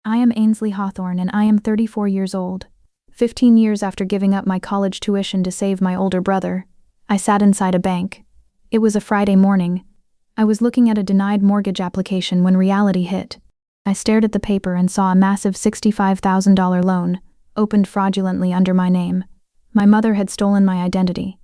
I am Ainsley Hawthorne and I am 34 years old. 15 years after giving up my college tuition to save my older brother, I sat inside a bank. It was a Friday morning. I was looking at a denied mortgage application when reality hit. I stared at the paper and saw a massive $65,000 loan, opened fraudulently under my name. My mother had stolen my identity.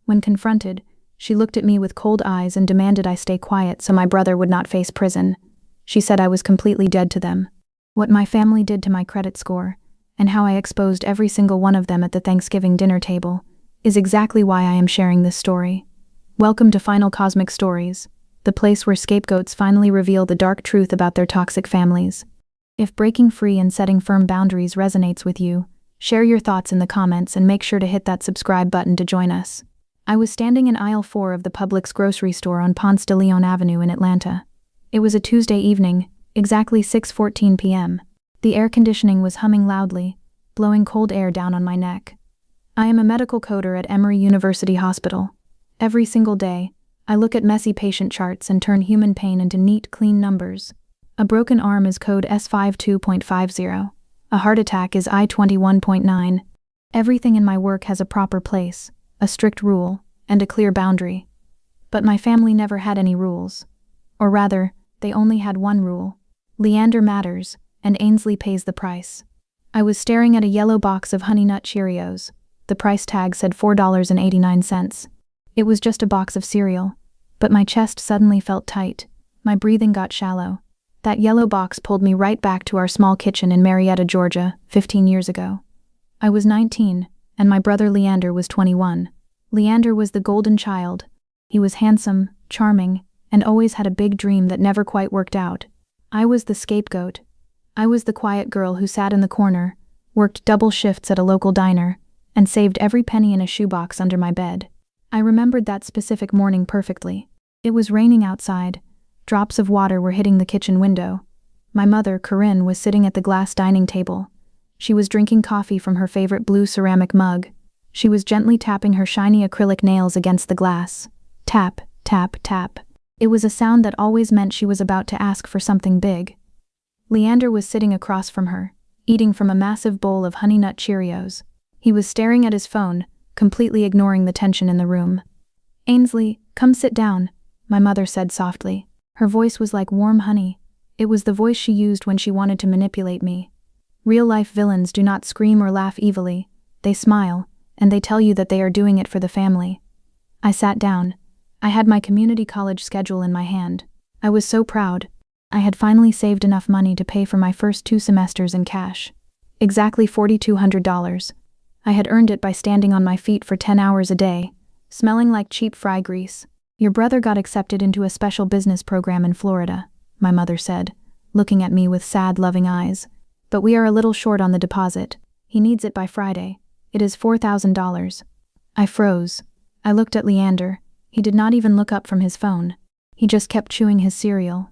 When confronted, she looked at me with cold eyes and demanded I stay quiet so my brother would not face prison. She said I was completely dead to them. What my family did to my credit score, and how I exposed every single one of them at the Thanksgiving dinner table, is exactly why I am sharing this story. Welcome to Final Cosmic Stories, the place where scapegoats finally reveal the dark truth about their toxic families. If breaking free and setting firm boundaries resonates with you, share your thoughts in the comments and make sure to hit that subscribe button to join us. I was standing in aisle 4 of the Publix grocery store on Ponce de Leon Avenue in Atlanta. It was a Tuesday evening, exactly 6:14 p.m. The air conditioning was humming loudly, blowing cold air down on my neck. I am a medical coder at Emory University Hospital. Every single day, I look at messy patient charts and turn human pain into neat, clean numbers. A broken arm is code S52.50. A heart attack is I21.9. Everything in my work has a proper place, a strict rule, and a clear boundary. But my family never had any rules. Or rather, they only had one rule. Leander matters, and Ainsley pays the price. I was staring at a yellow box of Honey Nut Cheerios. The price tag said $4.89. It was just a box of cereal, but my chest suddenly felt tight. My breathing got shallow. That yellow box pulled me right back to our small kitchen in Marietta, Georgia, 15 years ago. I was 19, and my brother Leander was 21. Leander was the golden child. He was handsome, charming, and always had a big dream that never quite worked out. I was the scapegoat. I was the quiet girl who sat in the corner, worked double shifts at a local diner, and saved every penny in a shoebox under my bed. I remembered that specific morning perfectly. It was raining outside. Drops of water were hitting the kitchen window. My mother, Corinne, was sitting at the glass dining table. She was drinking coffee from her favorite blue ceramic mug. She was gently tapping her shiny acrylic nails against the glass. Tap, tap, tap. It was a sound that always meant she was about to ask for something big. Leander was sitting across from her, eating from a massive bowl of Honey Nut Cheerios. He was staring at his phone, completely ignoring the tension in the room. "Ainsley, come sit down," my mother said softly. Her voice was like warm honey. It was the voice she used when she wanted to manipulate me. Real-life villains do not scream or laugh evilly. They smile, and they tell you that they are doing it for the family. I sat down. I had my community college schedule in my hand. I was so proud. I had finally saved enough money to pay for my first 2 semesters in cash. Exactly $4,200. I had earned it by standing on my feet for 10 hours a day, smelling like cheap fry grease. "Your brother got accepted into a special business program in Florida," my mother said, looking at me with sad, loving eyes. "But we are a little short on the deposit. He needs it by Friday. It is $4,000. I froze. I looked at Leander. He did not even look up from his phone. He just kept chewing his cereal.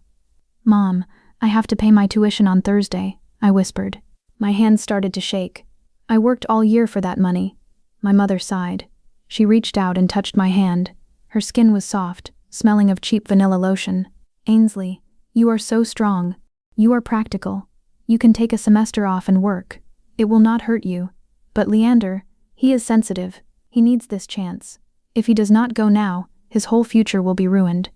"Mom, I have to pay my tuition on Thursday," I whispered. My hands started to shake. "I worked all year for that money." My mother sighed. She reached out and touched my hand. Her skin was soft, smelling of cheap vanilla lotion. "Ainsley, you are so strong. You are practical. You can take a semester off and work. It will not hurt you. But Leander, he is sensitive. He needs this chance. If he does not go now, his whole future will be ruined."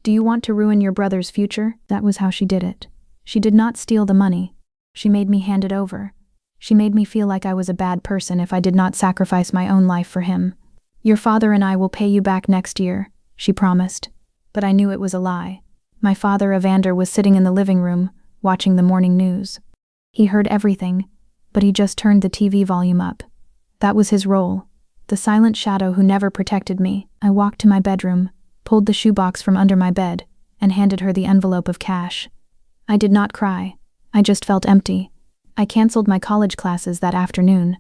"Do you want to ruin your brother's future?" That was how she did it. She did not steal the money. She made me hand it over. She made me feel like I was a bad person if I did not sacrifice my own life for him. "Your father and I will pay you back next year," she promised. But I knew it was a lie. My father, Evander, was sitting in the living room, watching the morning news. He heard everything, but he just turned the TV volume up. That was his role. The silent shadow who never protected me. I walked to my bedroom, pulled the shoebox from under my bed, and handed her the envelope of cash. I did not cry. I just felt empty. I canceled my college classes that afternoon.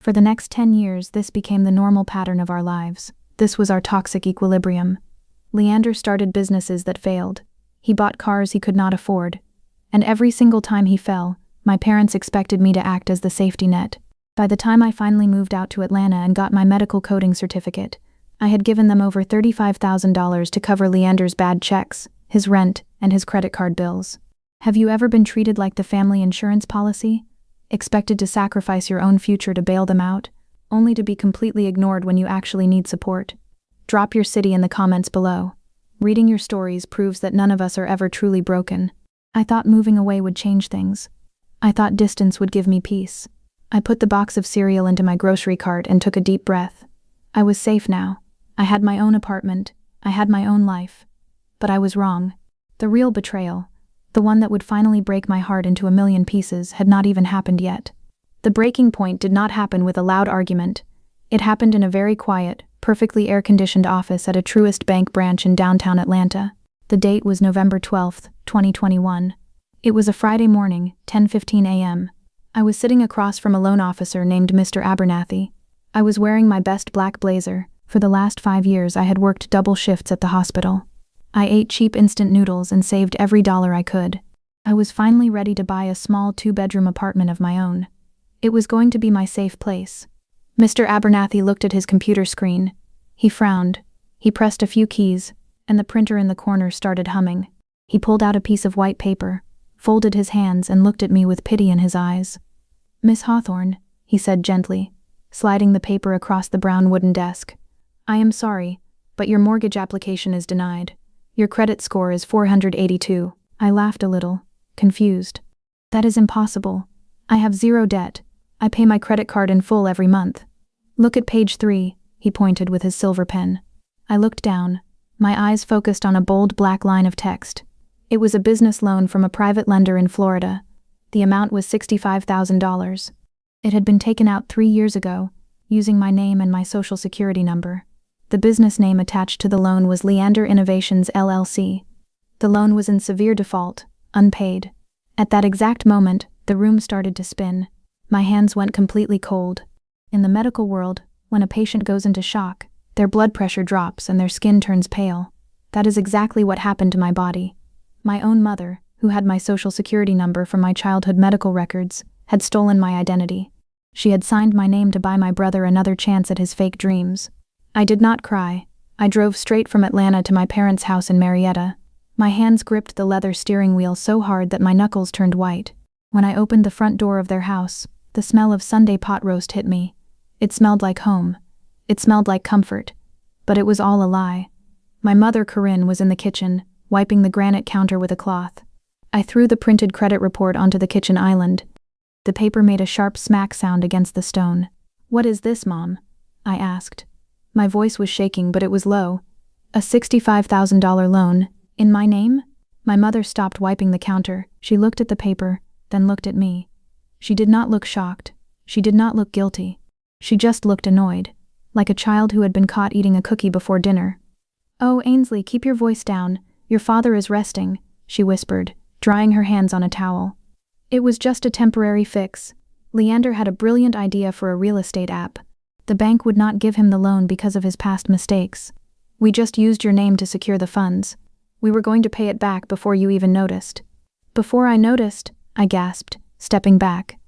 For the next 10 years, this became the normal pattern of our lives. This was our toxic equilibrium. Leander started businesses that failed. He bought cars he could not afford. And every single time he fell, my parents expected me to act as the safety net. By the time I finally moved out to Atlanta and got my medical coding certificate, I had given them over $35,000 to cover Leander's bad checks, his rent, and his credit card bills. Have you ever been treated like the family insurance policy? Expected to sacrifice your own future to bail them out, only to be completely ignored when you actually need support? Drop your city in the comments below. Reading your stories proves that none of us are ever truly broken. I thought moving away would change things. I thought distance would give me peace. I put the box of cereal into my grocery cart and took a deep breath. I was safe now. I had my own apartment. I had my own life. But I was wrong. The real betrayal, the one that would finally break my heart into a million pieces, had not even happened yet. The breaking point did not happen with a loud argument. It happened in a very quiet, perfectly air-conditioned office at a Truist Bank branch in downtown Atlanta. The date was November 12, 2021. It was a Friday morning, 10:15 a.m. I was sitting across from a loan officer named Mr. Abernathy. I was wearing my best black blazer. For the last 5 years I had worked double shifts at the hospital. I ate cheap instant noodles and saved every dollar I could. I was finally ready to buy a small 2-bedroom apartment of my own. It was going to be my safe place. Mr. Abernathy looked at his computer screen. He frowned. He pressed a few keys, and the printer in the corner started humming. He pulled out a piece of white paper, folded his hands, and looked at me with pity in his eyes. "Miss Hawthorne," he said gently, sliding the paper across the brown wooden desk. "I am sorry, but your mortgage application is denied. Your credit score is 482. I laughed a little, confused. "That is impossible. I have zero debt. I pay my credit card in full every month." "Look at page 3, he pointed with his silver pen. I looked down, my eyes focused on a bold black line of text. It was a business loan from a private lender in Florida. The amount was $65,000. It had been taken out 3 years ago, using my name and my social security number. The business name attached to the loan was Leander Innovations LLC. The loan was in severe default, unpaid. At that exact moment, the room started to spin. My hands went completely cold. In the medical world, when a patient goes into shock, their blood pressure drops and their skin turns pale. That is exactly what happened to my body. My own mother, who had my social security number from my childhood medical records, had stolen my identity. She had signed my name to buy my brother another chance at his fake dreams. I did not cry. I drove straight from Atlanta to my parents' house in Marietta. My hands gripped the leather steering wheel so hard that my knuckles turned white. When I opened the front door of their house, the smell of Sunday pot roast hit me. It smelled like home. It smelled like comfort. But it was all a lie. My mother, Corinne, was in the kitchen, wiping the granite counter with a cloth. I threw the printed credit report onto the kitchen island. The paper made a sharp smack sound against the stone. "What is this, Mom?" I asked. My voice was shaking, but it was low. "A $65,000 loan, in my name?" My mother stopped wiping the counter. She looked at the paper, then looked at me. She did not look shocked. She did not look guilty. She just looked annoyed, like a child who had been caught eating a cookie before dinner. "Oh, Ainsley, keep your voice down. Your father is resting," she whispered, drying her hands on a towel. "It was just a temporary fix. Leander had a brilliant idea for a real estate app. The bank would not give him the loan because of his past mistakes. We just used your name to secure the funds. We were going to pay it back before you even noticed." "Before I noticed," I gasped, stepping back.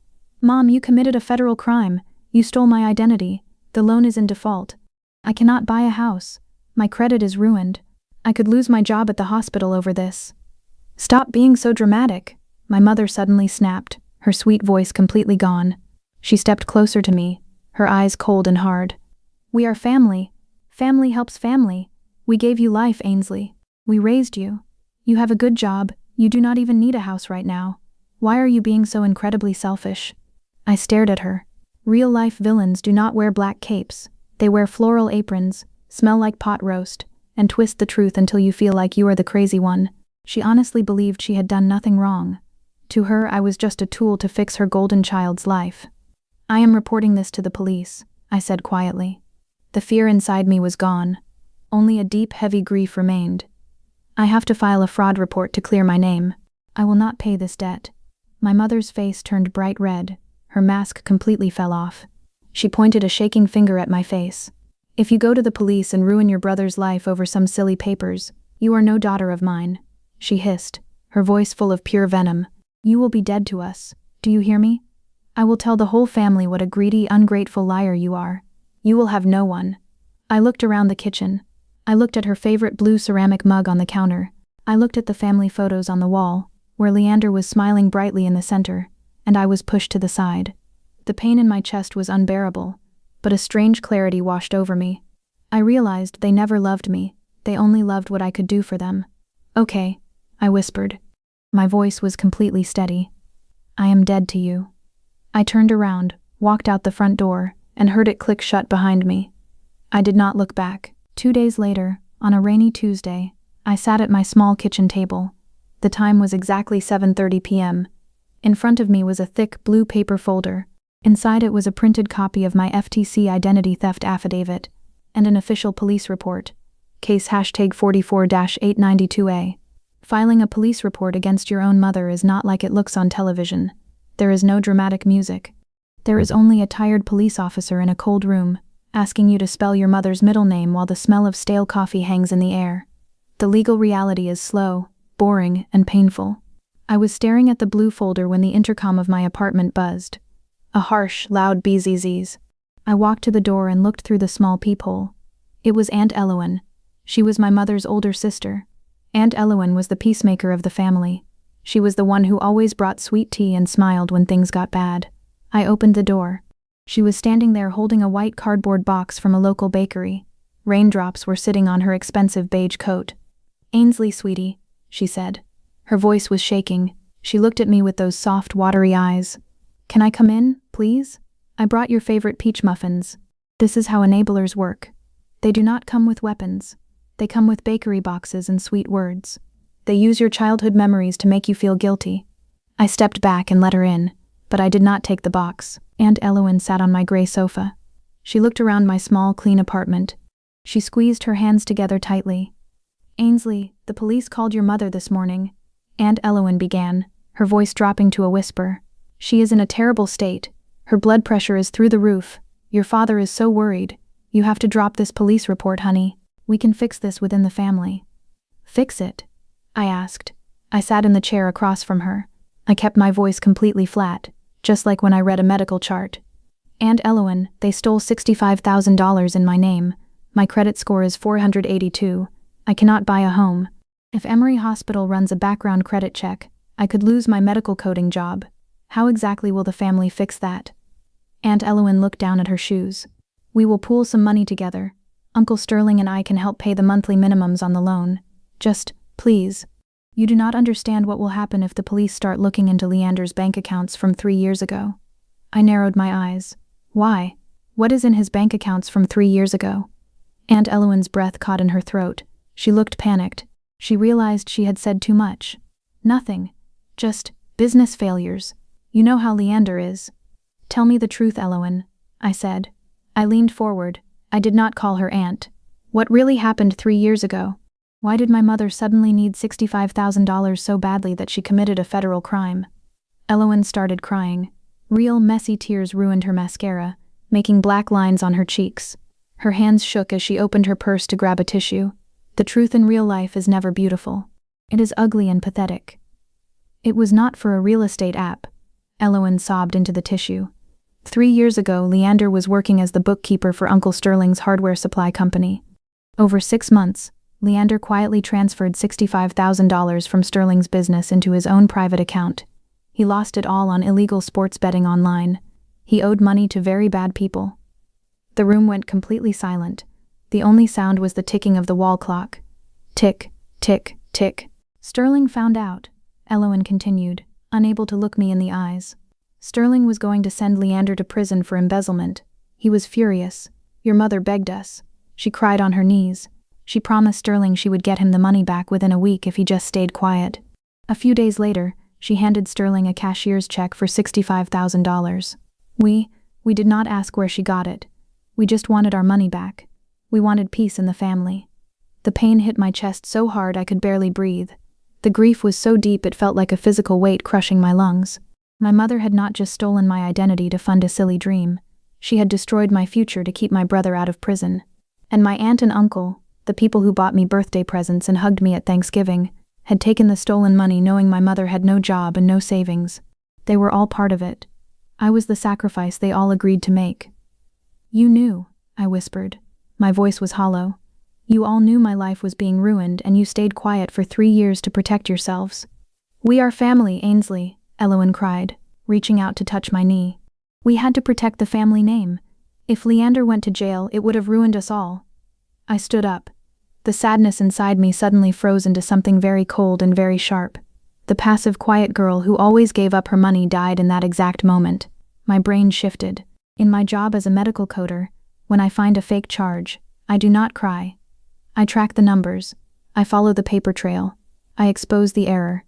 "Mom, you committed a federal crime. You stole my identity. The loan is in default. I cannot buy a house. My credit is ruined. I could lose my job at the hospital over this." "Stop being so dramatic," my mother suddenly snapped, her sweet voice completely gone. She stepped closer to me, her eyes cold and hard. "We are family. Family helps family. We gave you life, Ainsley. We raised you. You have a good job. You do not even need a house right now. Why are you being so incredibly selfish?" I stared at her. Real-life villains do not wear black capes. They wear floral aprons, smell like pot roast, and twist the truth until you feel like you are the crazy one. She honestly believed she had done nothing wrong. To her, I was just a tool to fix her golden child's life. "I am reporting this to the police," I said quietly. The fear inside me was gone. Only a deep, heavy grief remained. "I have to file a fraud report to clear my name. I will not pay this debt." My mother's face turned bright red. Her mask completely fell off. She pointed a shaking finger at my face. "If you go to the police and ruin your brother's life over some silly papers, you are no daughter of mine," she hissed, her voice full of pure venom. "You will be dead to us. Do you hear me? I will tell the whole family what a greedy, ungrateful liar you are. You will have no one." I looked around the kitchen. I looked at her favorite blue ceramic mug on the counter. I looked at the family photos on the wall. where Leander was smiling brightly in the center, and I was pushed to the side. The pain in my chest was unbearable, but a strange clarity washed over me. I realized they never loved me, they only loved what I could do for them. "Okay," I whispered. My voice was completely steady. "I am dead to you." I turned around, walked out the front door, and heard it click shut behind me. I did not look back. 2 days later, on a rainy Tuesday, I sat at my small kitchen table. The time was exactly 7:30 p.m. In front of me was a thick blue paper folder. Inside it was a printed copy of my FTC identity theft affidavit and an official police report. Case #44-892A. Filing a police report against your own mother is not like it looks on television. There is no dramatic music. There is only a tired police officer in a cold room, asking you to spell your mother's middle name while the smell of stale coffee hangs in the air. The legal reality is slow, boring, and painful. I was staring at the blue folder when the intercom of my apartment buzzed. A harsh, loud bzzz. I walked to the door and looked through the small peephole. It was Aunt Elowen. She was my mother's older sister. Aunt Elowen was the peacemaker of the family. She was the one who always brought sweet tea and smiled when things got bad. I opened the door. She was standing there holding a white cardboard box from a local bakery. Raindrops were sitting on her expensive beige coat. "Ainsley, sweetie," she said. Her voice was shaking. She looked at me with those soft, watery eyes. "Can I come in, please? I brought your favorite peach muffins. This is how enablers work. They do not come with weapons. They come with bakery boxes and sweet words. They use your childhood memories to make you feel guilty." I stepped back and let her in, but I did not take the box. Aunt Elowen sat on my gray sofa. She looked around my small, clean apartment. She squeezed her hands together tightly. "Ainsley, the police called your mother this morning," Aunt Elowen began, her voice dropping to a whisper. "She is in a terrible state. Her blood pressure is through the roof. Your father is so worried. You have to drop this police report, honey. We can fix this within the family." "Fix it?" I asked. I sat in the chair across from her. I kept my voice completely flat, just like when I read a medical chart. "Aunt Elowen, they stole $65,000 in my name. My credit score is 482. I cannot buy a home. If Emory Hospital runs a background credit check, I could lose my medical coding job. How exactly will the family fix that?" Aunt Elowen looked down at her shoes. "We will pool some money together. Uncle Sterling and I can help pay the monthly minimums on the loan. Just, please. You do not understand what will happen if the police start looking into Leander's bank accounts from 3 years ago." I narrowed my eyes. "Why? What is in his bank accounts from 3 years ago?" Aunt Elowen's breath caught in her throat. She looked panicked. She realized she had said too much. "Nothing. Just business failures. You know how Leander is." "Tell me the truth, Elowen," I said. I leaned forward. I did not call her aunt. "What really happened 3 years ago? Why did my mother suddenly need $65,000 so badly that she committed a federal crime?" Elowen started crying. Real messy tears ruined her mascara, making black lines on her cheeks. Her hands shook as she opened her purse to grab a tissue. The truth in real life is never beautiful. It is ugly and pathetic. "It was not for a real estate app," Elowen sobbed into the tissue. 3 years ago, Leander was working as the bookkeeper for Uncle Sterling's hardware supply company. Over 6 months, Leander quietly transferred $65,000 from Sterling's business into his own private account. He lost it all on illegal sports betting online. He owed money to very bad people. The room went completely silent. The only sound was the ticking of the wall clock. Tick, tick, tick. "Sterling found out," Elowen continued, unable to look me in the eyes. "Sterling was going to send Leander to prison for embezzlement. He was furious. Your mother begged us. She cried on her knees. She promised Sterling she would get him the money back within a week if he just stayed quiet. A few days later, she handed Sterling a cashier's check for $65,000. We did not ask where she got it. We just wanted our money back. We wanted peace in the family." The pain hit my chest so hard I could barely breathe. The grief was so deep it felt like a physical weight crushing my lungs. My mother had not just stolen my identity to fund a silly dream. She had destroyed my future to keep my brother out of prison. And my aunt and uncle, the people who bought me birthday presents and hugged me at Thanksgiving, had taken the stolen money knowing my mother had no job and no savings. They were all part of it. I was the sacrifice they all agreed to make. "You knew," I whispered. My voice was hollow. "You all knew my life was being ruined and you stayed quiet for 3 years to protect yourselves. "We are family, Ainsley," Elowen cried, reaching out to touch my knee. "We had to protect the family name. If Leander went to jail, it would have ruined us all." I stood up. The sadness inside me suddenly froze into something very cold and very sharp. The passive, quiet girl who always gave up her money died in that exact moment. My brain shifted. In my job as a medical coder, when I find a fake charge, I do not cry. I track the numbers. I follow the paper trail. I expose the error.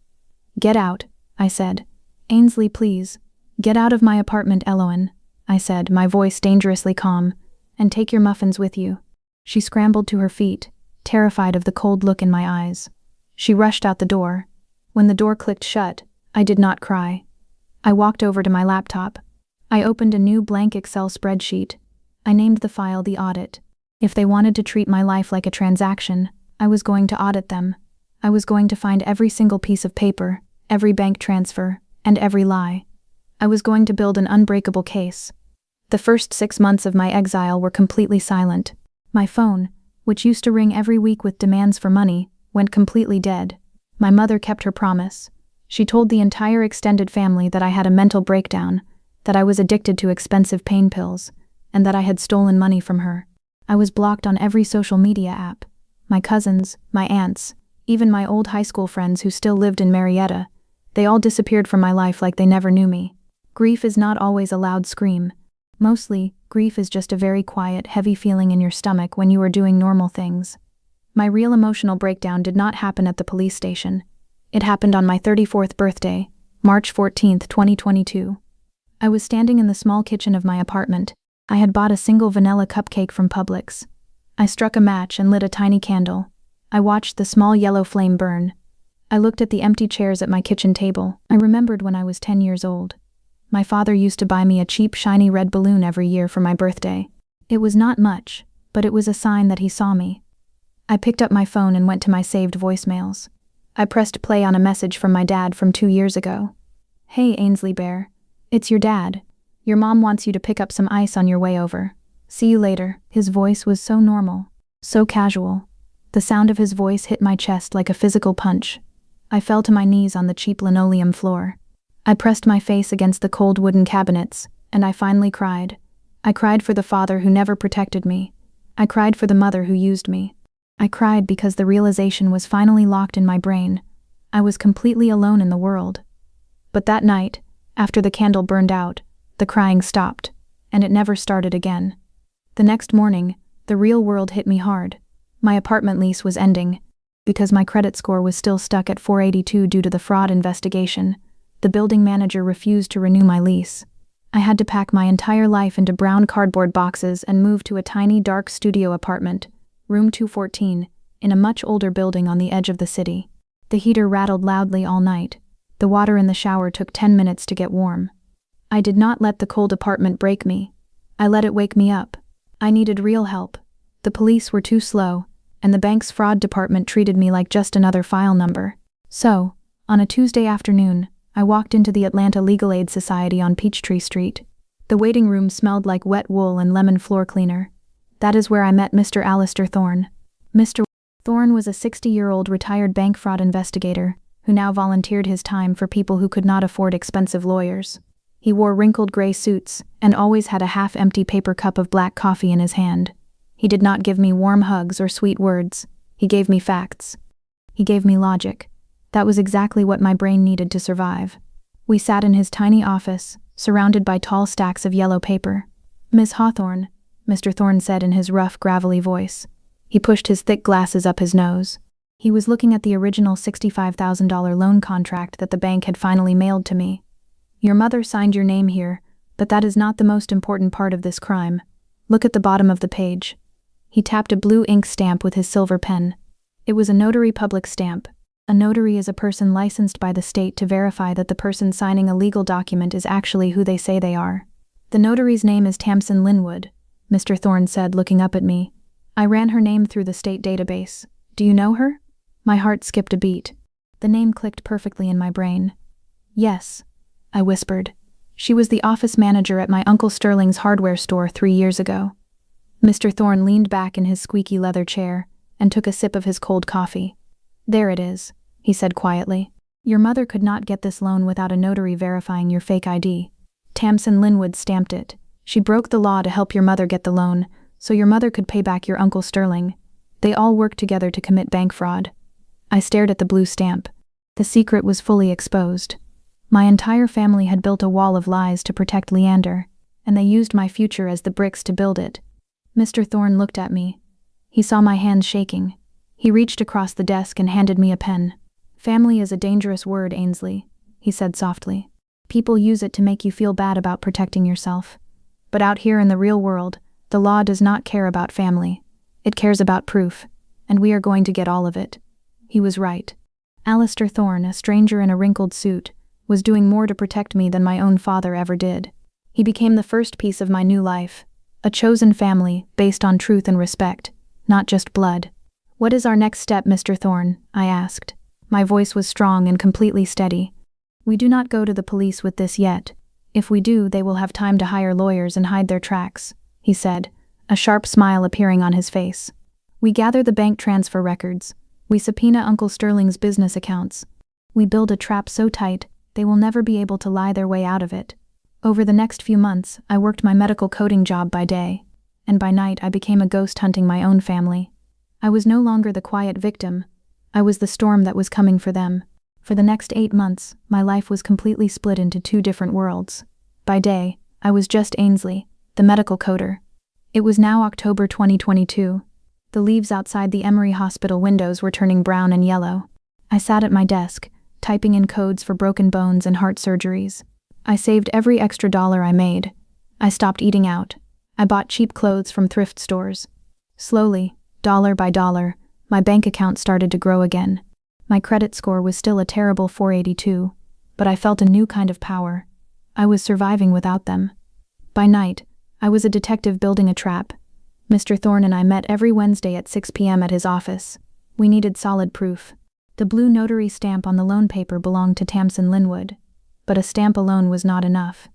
"Get out," I said. "Ainsley, please. Get out of my apartment, Elowen," I said, my voice dangerously calm, "and take your muffins with you." She scrambled to her feet, terrified of the cold look in my eyes. She rushed out the door. When the door clicked shut, I did not cry. I walked over to my laptop. I opened a new blank Excel spreadsheet. I named the file the audit. If they wanted to treat my life like a transaction, I was going to audit them. I was going to find every single piece of paper, every bank transfer, and every lie. I was going to build an unbreakable case. The first 6 months of my exile were completely silent. My phone, which used to ring every week with demands for money, went completely dead. My mother kept her promise. She told the entire extended family that I had a mental breakdown, that I was addicted to expensive pain pills, and that I had stolen money from her. I was blocked on every social media app. My cousins, my aunts, even my old high school friends who still lived in Marietta, they all disappeared from my life like they never knew me. Grief is not always a loud scream. Mostly, grief is just a very quiet, heavy feeling in your stomach when you are doing normal things. My real emotional breakdown did not happen at the police station. It happened on my 34th birthday, March 14, 2022. I was standing in the small kitchen of my apartment. I had bought a single vanilla cupcake from Publix. I struck a match and lit a tiny candle. I watched the small yellow flame burn. I looked at the empty chairs at my kitchen table. I remembered when I was 10 years old. My father used to buy me a cheap, shiny red balloon every year for my birthday. It was not much, but it was a sign that he saw me. I picked up my phone and went to my saved voicemails. I pressed play on a message from my dad from 2 years ago. "Hey, Ainsley Bear. It's your dad. Your mom wants you to pick up some ice on your way over. See you later." His voice was so normal, so casual. The sound of his voice hit my chest like a physical punch. I fell to my knees on the cheap linoleum floor. I pressed my face against the cold wooden cabinets, and I finally cried. I cried for the father who never protected me. I cried for the mother who used me. I cried because the realization was finally locked in my brain. I was completely alone in the world. But that night, after the candle burned out, the crying stopped, and it never started again. The next morning, the real world hit me hard. My apartment lease was ending. Because my credit score was still stuck at 482 due to the fraud investigation, the building manager refused to renew my lease. I had to pack my entire life into brown cardboard boxes and move to a tiny dark studio apartment, room 214, in a much older building on the edge of the city. The heater rattled loudly all night. The water in the shower took 10 minutes to get warm. I did not let the cold apartment break me. I let it wake me up. I needed real help. The police were too slow, and the bank's fraud department treated me like just another file number. So, on a Tuesday afternoon, I walked into the Atlanta Legal Aid Society on Peachtree Street. The waiting room smelled like wet wool and lemon floor cleaner. That is where I met Mr. Alistair Thorne. Mr. Thorne was a 60-year-old retired bank fraud investigator who now volunteered his time for people who could not afford expensive lawyers. He wore wrinkled gray suits and always had a half-empty paper cup of black coffee in his hand. He did not give me warm hugs or sweet words. He gave me facts. He gave me logic. That was exactly what my brain needed to survive. We sat in his tiny office, surrounded by tall stacks of yellow paper. "Miss Hawthorne," Mr. Thorne said in his rough, gravelly voice. He pushed his thick glasses up his nose. He was looking at the original $65,000 loan contract that the bank had finally mailed to me. "Your mother signed your name here, but that is not the most important part of this crime. Look at the bottom of the page." He tapped a blue ink stamp with his silver pen. It was a notary public stamp. A notary is a person licensed by the state to verify that the person signing a legal document is actually who they say they are. "The notary's name is Tamsin Linwood," Mr. Thorne said, looking up at me. "I ran her name through the state database. Do you know her?" My heart skipped a beat. The name clicked perfectly in my brain. "Yes," I whispered. "She was the office manager at my Uncle Sterling's hardware store 3 years ago." Mr. Thorne leaned back in his squeaky leather chair and took a sip of his cold coffee. "There it is," he said quietly. Your mother could not get this loan without a notary verifying your fake ID. Tamsin Linwood stamped it. She broke the law to help your mother get the loan, so your mother could pay back your Uncle Sterling. They all worked together to commit bank fraud. I stared at the blue stamp. The secret was fully exposed. My entire family had built a wall of lies to protect Leander, and they used my future as the bricks to build it. Mr. Thorne looked at me. He saw my hands shaking. He reached across the desk and handed me a pen. Family is a dangerous word, Ainsley, he said softly. People use it to make you feel bad about protecting yourself. But out here in the real world, the law does not care about family. It cares about proof, and we are going to get all of it. He was right. Alistair Thorne, a stranger in a wrinkled suit, was doing more to protect me than my own father ever did. He became the first piece of my new life, a chosen family based on truth and respect, not just blood. What is our next step, Mr. Thorne? I asked. My voice was strong and completely steady. We do not go to the police with this yet. If we do, they will have time to hire lawyers and hide their tracks, he said, a sharp smile appearing on his face. We gather the bank transfer records. We subpoena Uncle Sterling's business accounts. We build a trap so tight, they will never be able to lie their way out of it. Over the next few months, I worked my medical coding job by day, and by night I became a ghost hunting my own family. I was no longer the quiet victim. I was the storm that was coming for them. For the next 8 months, my life was completely split into 2 different worlds. By day, I was just Ainsley, the medical coder. It was now October 2022. The leaves outside the Emory Hospital windows were turning brown and yellow. I sat at my desk, typing in codes for broken bones and heart surgeries. I saved every extra dollar I made. I stopped eating out. I bought cheap clothes from thrift stores. Slowly, dollar by dollar, my bank account started to grow again. My credit score was still a terrible 482, but I felt a new kind of power. I was surviving without them. By night, I was a detective building a trap. Mr. Thorne and I met every Wednesday at 6 p.m. at his office. We needed solid proof. The blue notary stamp on the loan paper belonged to Tamsin Linwood, but a stamp alone was not enough.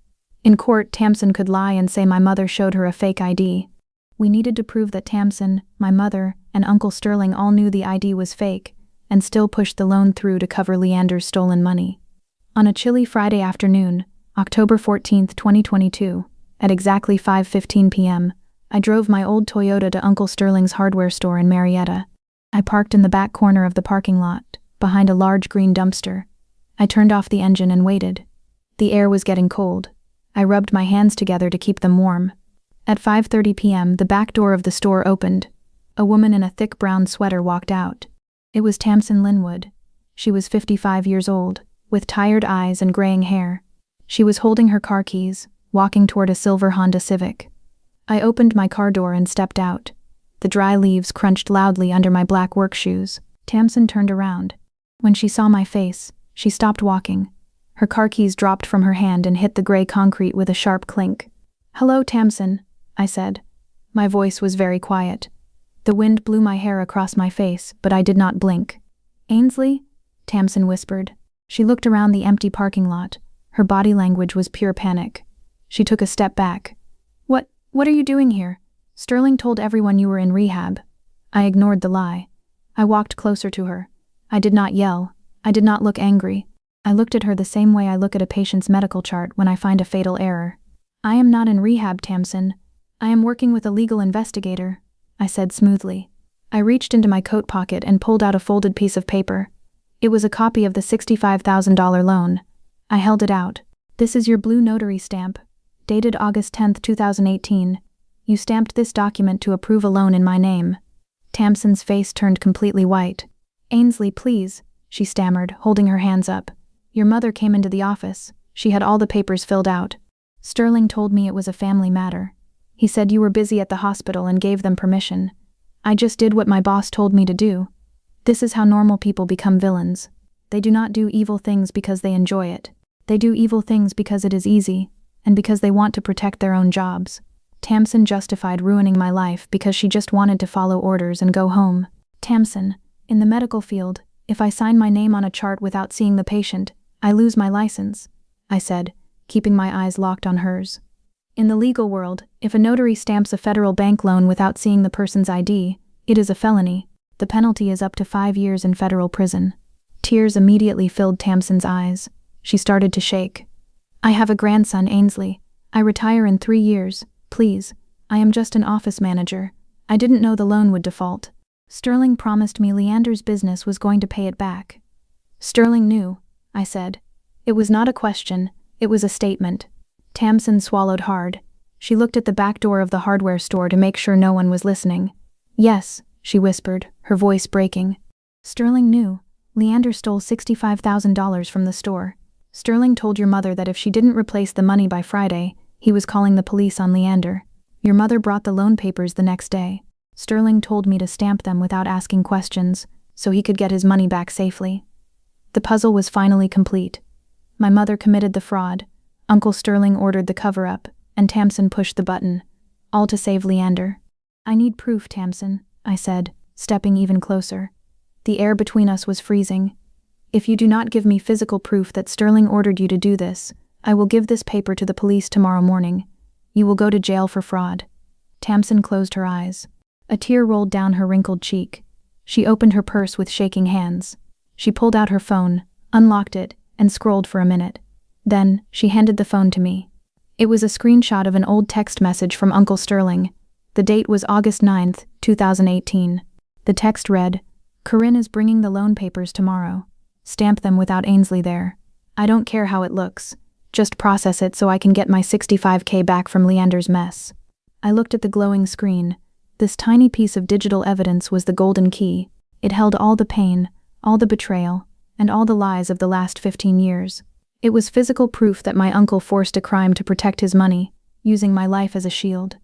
In court, Tamsin could lie and say my mother showed her a fake ID. We needed to prove that Tamsin, my mother, and Uncle Sterling all knew the ID was fake, and still pushed the loan through to cover Leander's stolen money. On a chilly Friday afternoon, October 14, 2022, at exactly 5:15 p.m., I drove my old Toyota to Uncle Sterling's hardware store in Marietta. I parked in the back corner of the parking lot, behind a large green dumpster. I turned off the engine and waited. The air was getting cold. I rubbed my hands together to keep them warm. At 5:30 p.m., the back door of the store opened. A woman in a thick brown sweater walked out. It was Tamsin Linwood. She was 55 years old, with tired eyes and graying hair. She was holding her car keys, walking toward a silver Honda Civic. I opened my car door and stepped out. The dry leaves crunched loudly under my black work shoes. Tamsin turned around. When she saw my face, she stopped walking. Her car keys dropped from her hand and hit the gray concrete with a sharp clink. "Hello, Tamsin," I said. My voice was very quiet. The wind blew my hair across my face, but I did not blink. "Ainsley?" Tamsin whispered. She looked around the empty parking lot. Her body language was pure panic. She took a step back. What are you doing here? Sterling told everyone you were in rehab." I ignored the lie. I walked closer to her. I did not yell. I did not look angry. I looked at her the same way I look at a patient's medical chart when I find a fatal error. "I am not in rehab, Tamsin. I am working with a legal investigator," I said smoothly. I reached into my coat pocket and pulled out a folded piece of paper. It was a copy of the $65,000 loan. I held it out. "This is your blue notary stamp, dated August 10, 2018. You stamped this document to approve a loan in my name." Tamsin's face turned completely white. "Ainsley, please," she stammered, holding her hands up. "Your mother came into the office. She had all the papers filled out. Sterling told me it was a family matter. He said you were busy at the hospital and gave them permission. I just did what my boss told me to do. This is how normal people become villains. They do not do evil things because they enjoy it. They do evil things because it is easy, and because they want to protect their own jobs." Tamsin justified ruining my life because she just wanted to follow orders and go home. "Tamsin, in the medical field, if I sign my name on a chart without seeing the patient, I lose my license," I said, keeping my eyes locked on hers. "In the legal world, if a notary stamps a federal bank loan without seeing the person's ID, it is a felony. The penalty is up to 5 years in federal prison." Tears immediately filled Tamsin's eyes. She started to shake. I have a grandson, Ainsley. I retire in 3 years, please. I am just an office manager. I didn't know the loan would default. Sterling promised me Leander's business was going to pay it back. Sterling knew, I said. It was not a question, it was a statement. Tamsin swallowed hard. She looked at the back door of the hardware store to make sure no one was listening. Yes, she whispered, her voice breaking. Sterling knew. Leander stole $65,000 from the store. Sterling told your mother that if she didn't replace the money by Friday, he was calling the police on Leander. Your mother brought the loan papers the next day. Sterling told me to stamp them without asking questions, so he could get his money back safely. The puzzle was finally complete. My mother committed the fraud, Uncle Sterling ordered the cover-up, and Tamsin pushed the button, all to save Leander. I need proof, Tamsin, I said, stepping even closer. The air between us was freezing. If you do not give me physical proof that Sterling ordered you to do this, I will give this paper to the police tomorrow morning. You will go to jail for fraud. Tamsin closed her eyes. A tear rolled down her wrinkled cheek. She opened her purse with shaking hands. She pulled out her phone, unlocked it, and scrolled for a minute. Then, she handed the phone to me. It was a screenshot of an old text message from Uncle Sterling. The date was August 9th, 2018. The text read, Corinne is bringing the loan papers tomorrow. Stamp them without Ainsley there. I don't care how it looks. Just process it so I can get my $65K back from Leander's mess. I looked at the glowing screen. This tiny piece of digital evidence was the golden key. It held all the pain, all the betrayal, and all the lies of the last 15 years. It was physical proof that my uncle forced a crime to protect his money, using my life as a shield.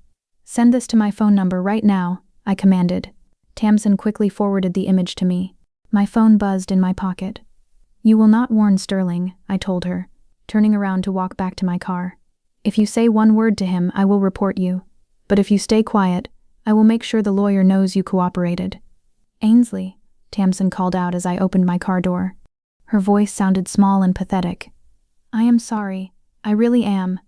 Send this to my phone number right now, I commanded. Tamsin quickly forwarded the image to me. My phone buzzed in my pocket. You will not warn Sterling, I told her, turning around to walk back to my car. If you say one word to him, I will report you. But if you stay quiet, I will make sure the lawyer knows you cooperated. Ainsley, Tamsin called out as I opened my car door. Her voice sounded small and pathetic. I am sorry. I really am.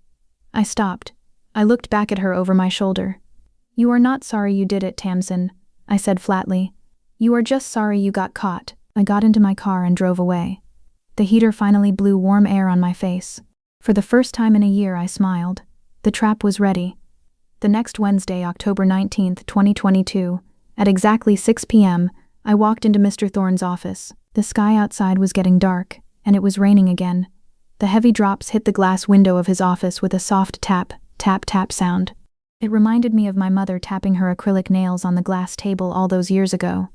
I stopped. I looked back at her over my shoulder. You are not sorry you did it, Tamsin, I said flatly. You are just sorry you got caught. I got into my car and drove away. The heater finally blew warm air on my face. For the first time in a year, I smiled. The trap was ready. The next Wednesday, October 19th, 2022, at exactly 6 p.m., I walked into Mr. Thorne's office. The sky outside was getting dark, and it was raining again. The heavy drops hit the glass window of his office with a soft tap, tap, tap sound. It reminded me of my mother tapping her acrylic nails on the glass table all those years ago.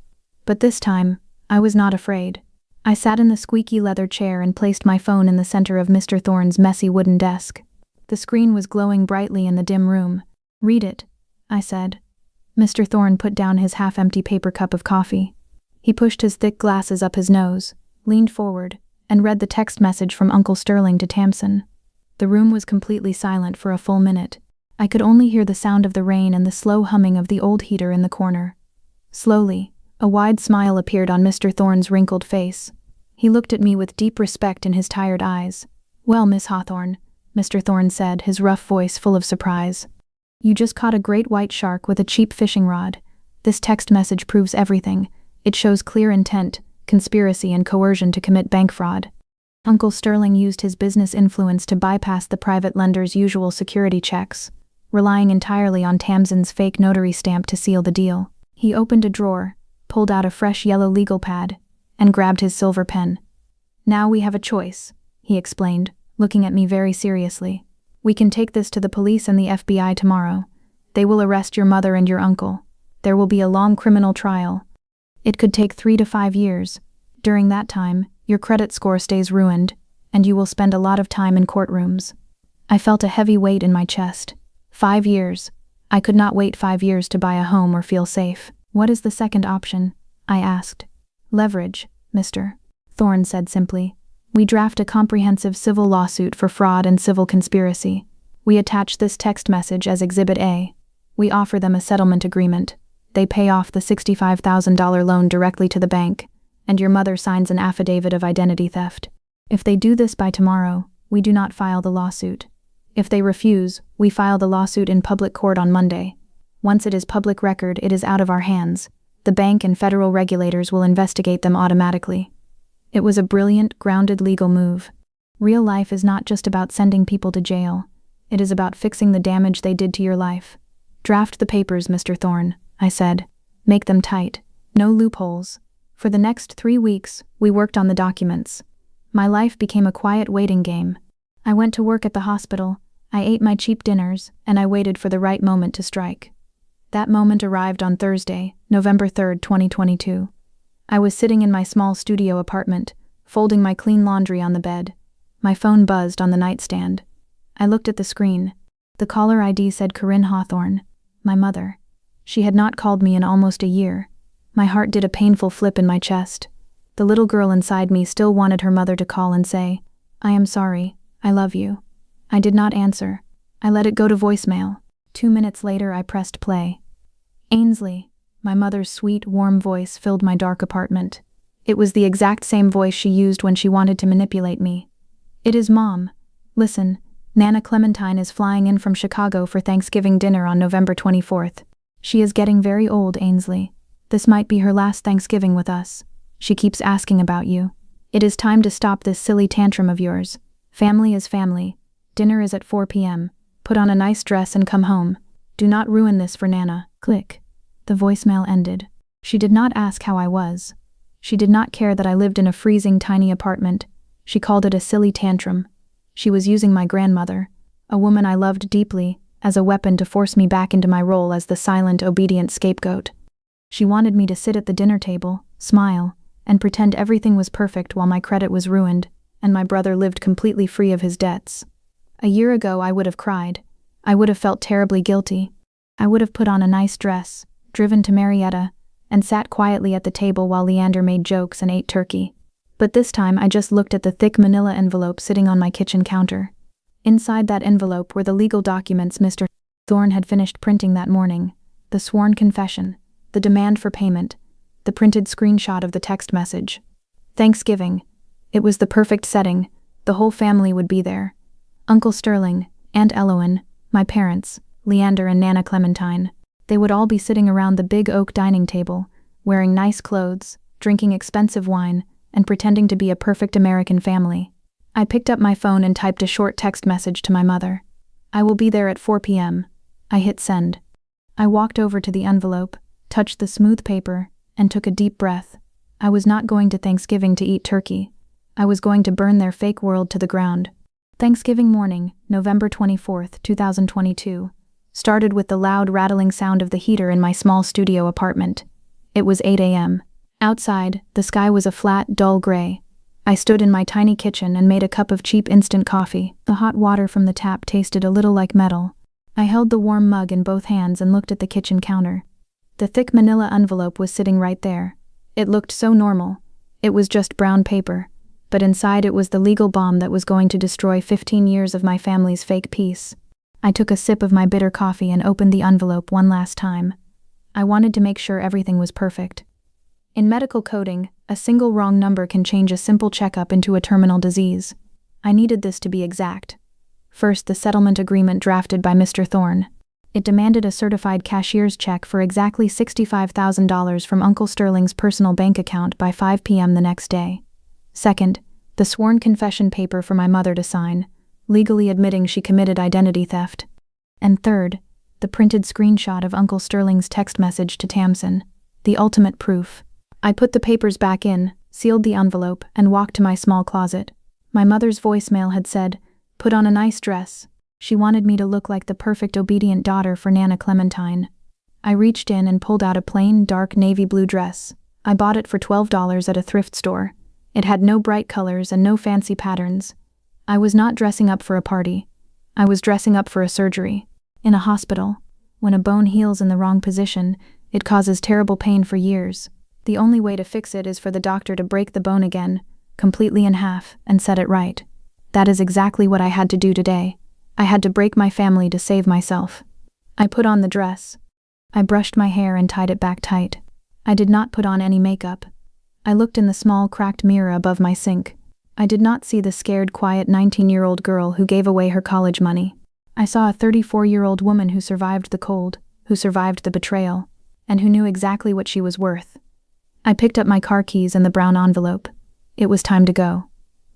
But this time, I was not afraid. I sat in the squeaky leather chair and placed my phone in the center of Mr. Thorne's messy wooden desk. The screen was glowing brightly in the dim room. Read it, I said. Mr. Thorne put down his half-empty paper cup of coffee. He pushed his thick glasses up his nose, leaned forward, and read the text message from Uncle Sterling to Tamsin. The room was completely silent for a full minute. I could only hear the sound of the rain and the slow humming of the old heater in the corner. Slowly, a wide smile appeared on Mr. Thorne's wrinkled face. He looked at me with deep respect in his tired eyes. Well, Miss Hawthorne, Mr. Thorne said, his rough voice full of surprise. You just caught a great white shark with a cheap fishing rod. This text message proves everything. It shows clear intent, conspiracy, and coercion to commit bank fraud. Uncle Sterling used his business influence to bypass the private lender's usual security checks, relying entirely on Tamsin's fake notary stamp to seal the deal. He opened a drawer, pulled out a fresh yellow legal pad, and grabbed his silver pen. Now we have a choice, he explained, looking at me very seriously. We can take this to the police and the FBI tomorrow. They will arrest your mother and your uncle. There will be a long criminal trial. It could take 3 to 5 years. During that time, your credit score stays ruined, and you will spend a lot of time in courtrooms. I felt a heavy weight in my chest. 5 years. I could not wait 5 years to buy a home or feel safe. What is the second option? I asked. Leverage, Mr. Thorne said simply. We draft a comprehensive civil lawsuit for fraud and civil conspiracy. We attach this text message as Exhibit A. We offer them a settlement agreement. They pay off the $65,000 loan directly to the bank, and your mother signs an affidavit of identity theft. If they do this by tomorrow, we do not file the lawsuit. If they refuse, we file the lawsuit in public court on Monday. Once it is public record, it is out of our hands. The bank and federal regulators will investigate them automatically. It was a brilliant, grounded legal move. Real life is not just about sending people to jail. It is about fixing the damage they did to your life. Draft the papers, Mr. Thorne, I said. Make them tight. No loopholes. For the next 3 weeks, we worked on the documents. My life became a quiet waiting game. I went to work at the hospital, I ate my cheap dinners, and I waited for the right moment to strike. That moment arrived on Thursday, November 3rd, 2022. I was sitting in my small studio apartment, folding my clean laundry on the bed. My phone buzzed on the nightstand. I looked at the screen. The caller ID said Corinne Hawthorne, my mother. She had not called me in almost a year. My heart did a painful flip in my chest. The little girl inside me still wanted her mother to call and say, "I am sorry, I love you." I did not answer. I let it go to voicemail. 2 minutes later, I pressed play. Ainsley, my mother's sweet, warm voice filled my dark apartment. It was the exact same voice she used when she wanted to manipulate me. "It is Mom. Listen, Nana Clementine is flying in from Chicago for Thanksgiving dinner on November 24th. She is getting very old, Ainsley. This might be her last Thanksgiving with us. She keeps asking about you. It is time to stop this silly tantrum of yours. Family is family. Dinner is at 4 p.m. Put on a nice dress and come home. Do not ruin this for Nana." Click. The voicemail ended. She did not ask how I was. She did not care that I lived in a freezing tiny apartment. She called it a silly tantrum. She was using my grandmother, a woman I loved deeply, as a weapon to force me back into my role as the silent, obedient scapegoat. She wanted me to sit at the dinner table, smile, and pretend everything was perfect while my credit was ruined, and my brother lived completely free of his debts. A year ago, I would have cried. I would have felt terribly guilty. I would have put on a nice dress, driven to Marietta, and sat quietly at the table while Leander made jokes and ate turkey. But this time, I just looked at the thick manila envelope sitting on my kitchen counter. Inside that envelope were the legal documents Mr. Thorne had finished printing that morning, the sworn confession, the demand for payment, the printed screenshot of the text message. Thanksgiving. It was the perfect setting. The whole family would be there. Uncle Sterling, Aunt Elowen, my parents, Leander and Nana Clementine. They would all be sitting around the big oak dining table, wearing nice clothes, drinking expensive wine, and pretending to be a perfect American family. I picked up my phone and typed a short text message to my mother. "I will be there at 4 p.m. I hit send. I walked over to the envelope, touched the smooth paper, and took a deep breath. I was not going to Thanksgiving to eat turkey. I was going to burn their fake world to the ground. Thanksgiving morning, November 24th, 2022, started with the loud rattling sound of the heater in my small studio apartment. It was 8 a.m. Outside, the sky was a flat, dull gray. I stood in my tiny kitchen and made a cup of cheap instant coffee. The hot water from the tap tasted a little like metal. I held the warm mug in both hands and looked at the kitchen counter. The thick manila envelope was sitting right there. It looked so normal. It was just brown paper. But inside it was the legal bomb that was going to destroy 15 years of my family's fake peace. I took a sip of my bitter coffee and opened the envelope one last time. I wanted to make sure everything was perfect. In medical coding, a single wrong number can change a simple checkup into a terminal disease. I needed this to be exact. First, the settlement agreement drafted by Mr. Thorne. It demanded a certified cashier's check for exactly $65,000 from Uncle Sterling's personal bank account by 5 p.m. the next day. Second, the sworn confession paper for my mother to sign, legally admitting she committed identity theft. And third, the printed screenshot of Uncle Sterling's text message to Tamsin, the ultimate proof. I put the papers back in, sealed the envelope, and walked to my small closet. My mother's voicemail had said, "Put on a nice dress." She wanted me to look like the perfect obedient daughter for Nana Clementine. I reached in and pulled out a plain, dark navy blue dress. I bought it for $12 at a thrift store. It had no bright colors and no fancy patterns. I was not dressing up for a party. I was dressing up for a surgery. In a hospital, when a bone heals in the wrong position, it causes terrible pain for years. The only way to fix it is for the doctor to break the bone again, completely in half, and set it right. That is exactly what I had to do today. I had to break my family to save myself. I put on the dress. I brushed my hair and tied it back tight. I did not put on any makeup. I looked in the small, cracked mirror above my sink. I did not see the scared, quiet 19-year-old girl who gave away her college money. I saw a 34-year-old woman who survived the cold, who survived the betrayal, and who knew exactly what she was worth. I picked up my car keys and the brown envelope. It was time to go.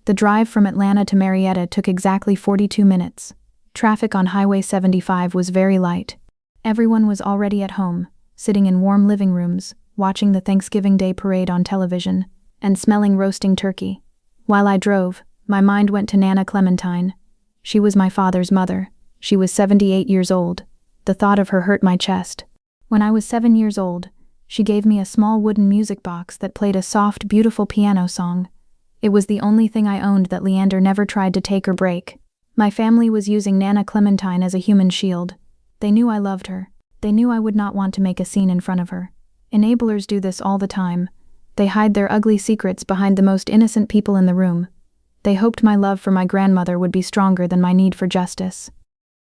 The drive from Atlanta to Marietta took exactly 42 minutes. Traffic on Highway 75 was very light. Everyone was already at home, sitting in warm living rooms, watching the Thanksgiving Day parade on television, and smelling roasting turkey. While I drove, my mind went to Nana Clementine. She was my father's mother. She was 78 years old. The thought of her hurt my chest. When I was 7 years old, she gave me a small wooden music box that played a soft, beautiful piano song. It was the only thing I owned that Leander never tried to take or break. My family was using Nana Clementine as a human shield. They knew I loved her. They knew I would not want to make a scene in front of her. Enablers do this all the time. They hide their ugly secrets behind the most innocent people in the room. They hoped my love for my grandmother would be stronger than my need for justice.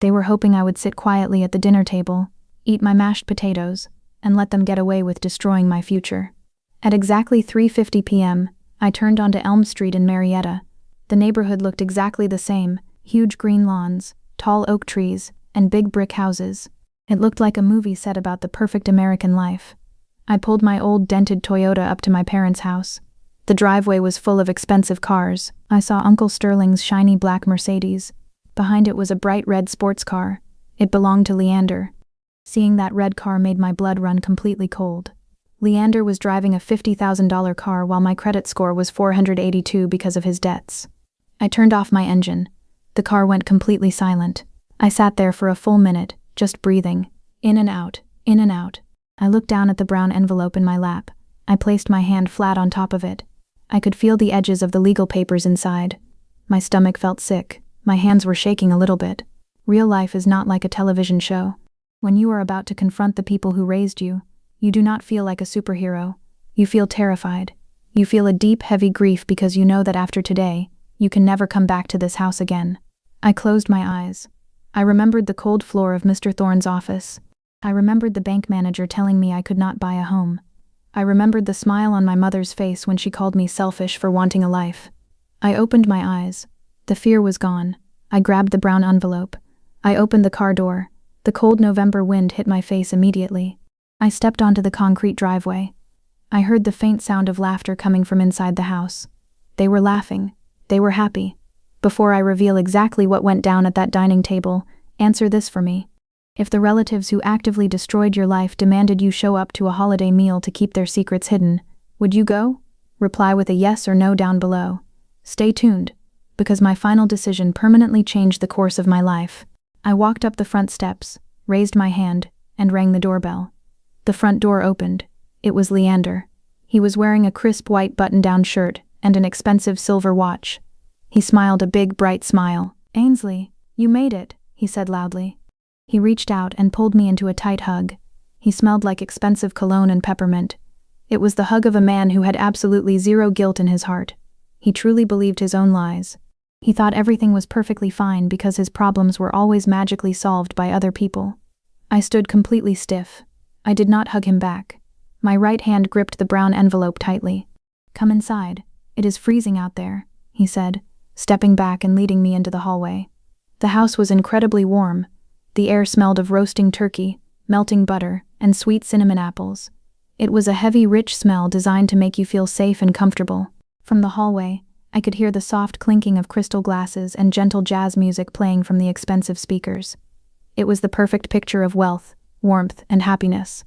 They were hoping I would sit quietly at the dinner table, eat my mashed potatoes, and let them get away with destroying my future. At exactly 3:50 p.m., I turned onto Elm Street in Marietta. The neighborhood looked exactly the same: huge green lawns, tall oak trees, and big brick houses. It looked like a movie set about the perfect American life. I pulled my old dented Toyota up to my parents' house. The driveway was full of expensive cars. I saw Uncle Sterling's shiny black Mercedes. Behind it was a bright red sports car. It belonged to Leander. Seeing that red car made my blood run completely cold. Leander was driving a $50,000 car while my credit score was 482 because of his debts. I turned off my engine. The car went completely silent. I sat there for a full minute, just breathing. In and out, in and out. I looked down at the brown envelope in my lap. I placed my hand flat on top of it. I could feel the edges of the legal papers inside. My stomach felt sick. My hands were shaking a little bit. Real life is not like a television show. When you are about to confront the people who raised you, you do not feel like a superhero. You feel terrified. You feel a deep, heavy grief because you know that after today, you can never come back to this house again. I closed my eyes. I remembered the cold floor of Mr. Thorne's office. I remembered the bank manager telling me I could not buy a home. I remembered the smile on my mother's face when she called me selfish for wanting a life. I opened my eyes. The fear was gone. I grabbed the brown envelope. I opened the car door. The cold November wind hit my face immediately. I stepped onto the concrete driveway. I heard the faint sound of laughter coming from inside the house. They were laughing. They were happy. Before I reveal exactly what went down at that dining table, answer this for me. If the relatives who actively destroyed your life demanded you show up to a holiday meal to keep their secrets hidden, would you go? Reply with a yes or no down below. Stay tuned, because my final decision permanently changed the course of my life. I walked up the front steps, raised my hand, and rang the doorbell. The front door opened. It was Leander. He was wearing a crisp white button-down shirt and an expensive silver watch. He smiled a big, bright smile. "Ainsley, you made it," he said loudly. He reached out and pulled me into a tight hug. He smelled like expensive cologne and peppermint. It was the hug of a man who had absolutely zero guilt in his heart. He truly believed his own lies. He thought everything was perfectly fine because his problems were always magically solved by other people. I stood completely stiff. I did not hug him back. My right hand gripped the brown envelope tightly. "Come inside. It is freezing out there," he said, stepping back and leading me into the hallway. The house was incredibly warm. The air smelled of roasting turkey, melting butter, and sweet cinnamon apples. It was a heavy, rich smell designed to make you feel safe and comfortable. From the hallway, I could hear the soft clinking of crystal glasses and gentle jazz music playing from the expensive speakers. It was the perfect picture of wealth, warmth, and happiness.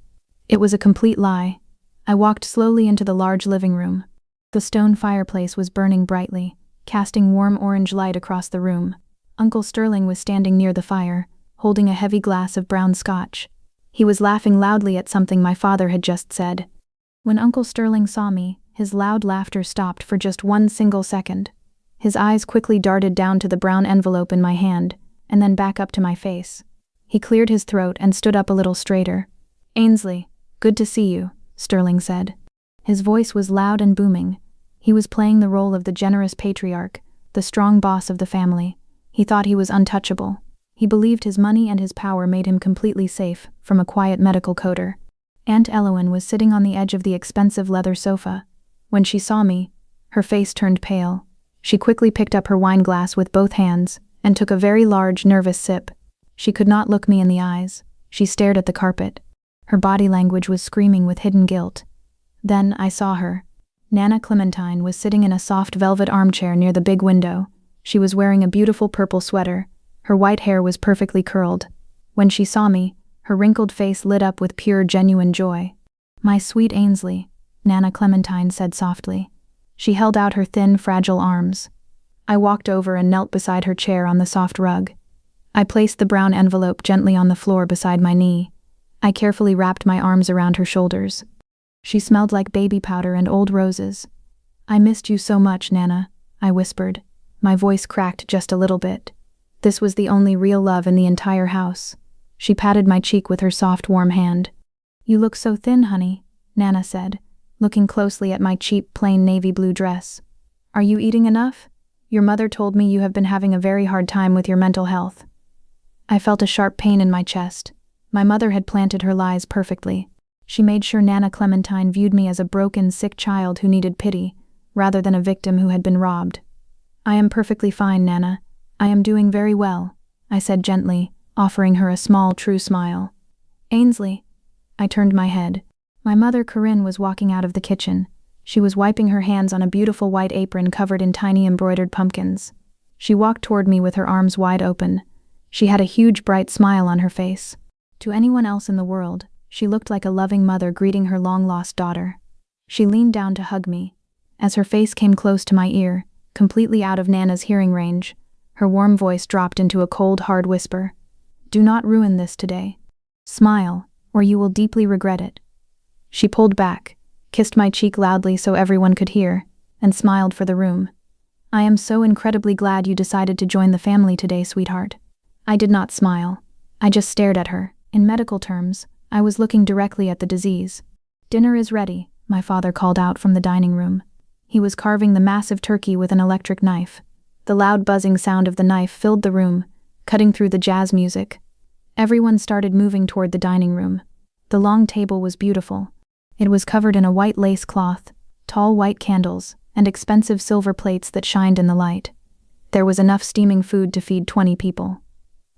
It was a complete lie. I walked slowly into the large living room. The stone fireplace was burning brightly, casting warm orange light across the room. Uncle Sterling was standing near the fire, holding a heavy glass of brown scotch. He was laughing loudly at something my father had just said. When Uncle Sterling saw me, his loud laughter stopped for just one single second. His eyes quickly darted down to the brown envelope in my hand, and then back up to my face. He cleared his throat and stood up a little straighter. "Ainsley, good to see you," Sterling said. His voice was loud and booming. He was playing the role of the generous patriarch, the strong boss of the family. He thought he was untouchable. He believed his money and his power made him completely safe from a quiet medical coder. Aunt Elowen was sitting on the edge of the expensive leather sofa. When she saw me, her face turned pale. She quickly picked up her wine glass with both hands and took a very large, nervous sip. She could not look me in the eyes. She stared at the carpet. Her body language was screaming with hidden guilt. Then I saw her. Nana Clementine was sitting in a soft velvet armchair near the big window. She was wearing a beautiful purple sweater. Her white hair was perfectly curled. When she saw me, her wrinkled face lit up with pure, genuine joy. "My sweet Ainsley," Nana Clementine said softly. She held out her thin, fragile arms. I walked over and knelt beside her chair on the soft rug. I placed the brown envelope gently on the floor beside my knee. I carefully wrapped my arms around her shoulders. She smelled like baby powder and old roses. "I missed you so much, Nana," I whispered. My voice cracked just a little bit. This was the only real love in the entire house. She patted my cheek with her soft, warm hand. "You look so thin, honey," Nana said, looking closely at my cheap, plain navy blue dress. "Are you eating enough? Your mother told me you have been having a very hard time with your mental health." I felt a sharp pain in my chest. My mother had planted her lies perfectly. She made sure Nana Clementine viewed me as a broken, sick child who needed pity, rather than a victim who had been robbed. "I am perfectly fine, Nana. I am doing very well," I said gently, offering her a small, true smile. "Ainsley." I turned my head. My mother, Corinne, was walking out of the kitchen. She was wiping her hands on a beautiful white apron covered in tiny embroidered pumpkins. She walked toward me with her arms wide open. She had a huge, bright smile on her face. To anyone else in the world, she looked like a loving mother greeting her long-lost daughter. She leaned down to hug me. As her face came close to my ear, completely out of Nana's hearing range, her warm voice dropped into a cold, hard whisper. "Do not ruin this today. Smile, or you will deeply regret it." She pulled back, kissed my cheek loudly so everyone could hear, and smiled for the room. "I am so incredibly glad you decided to join the family today, sweetheart." I did not smile. I just stared at her. In medical terms, I was looking directly at the disease. "Dinner is ready," my father called out from the dining room. He was carving the massive turkey with an electric knife. The loud buzzing sound of the knife filled the room, cutting through the jazz music. Everyone started moving toward the dining room. The long table was beautiful. It was covered in a white lace cloth, tall white candles, and expensive silver plates that shined in the light. There was enough steaming food to feed 20 people.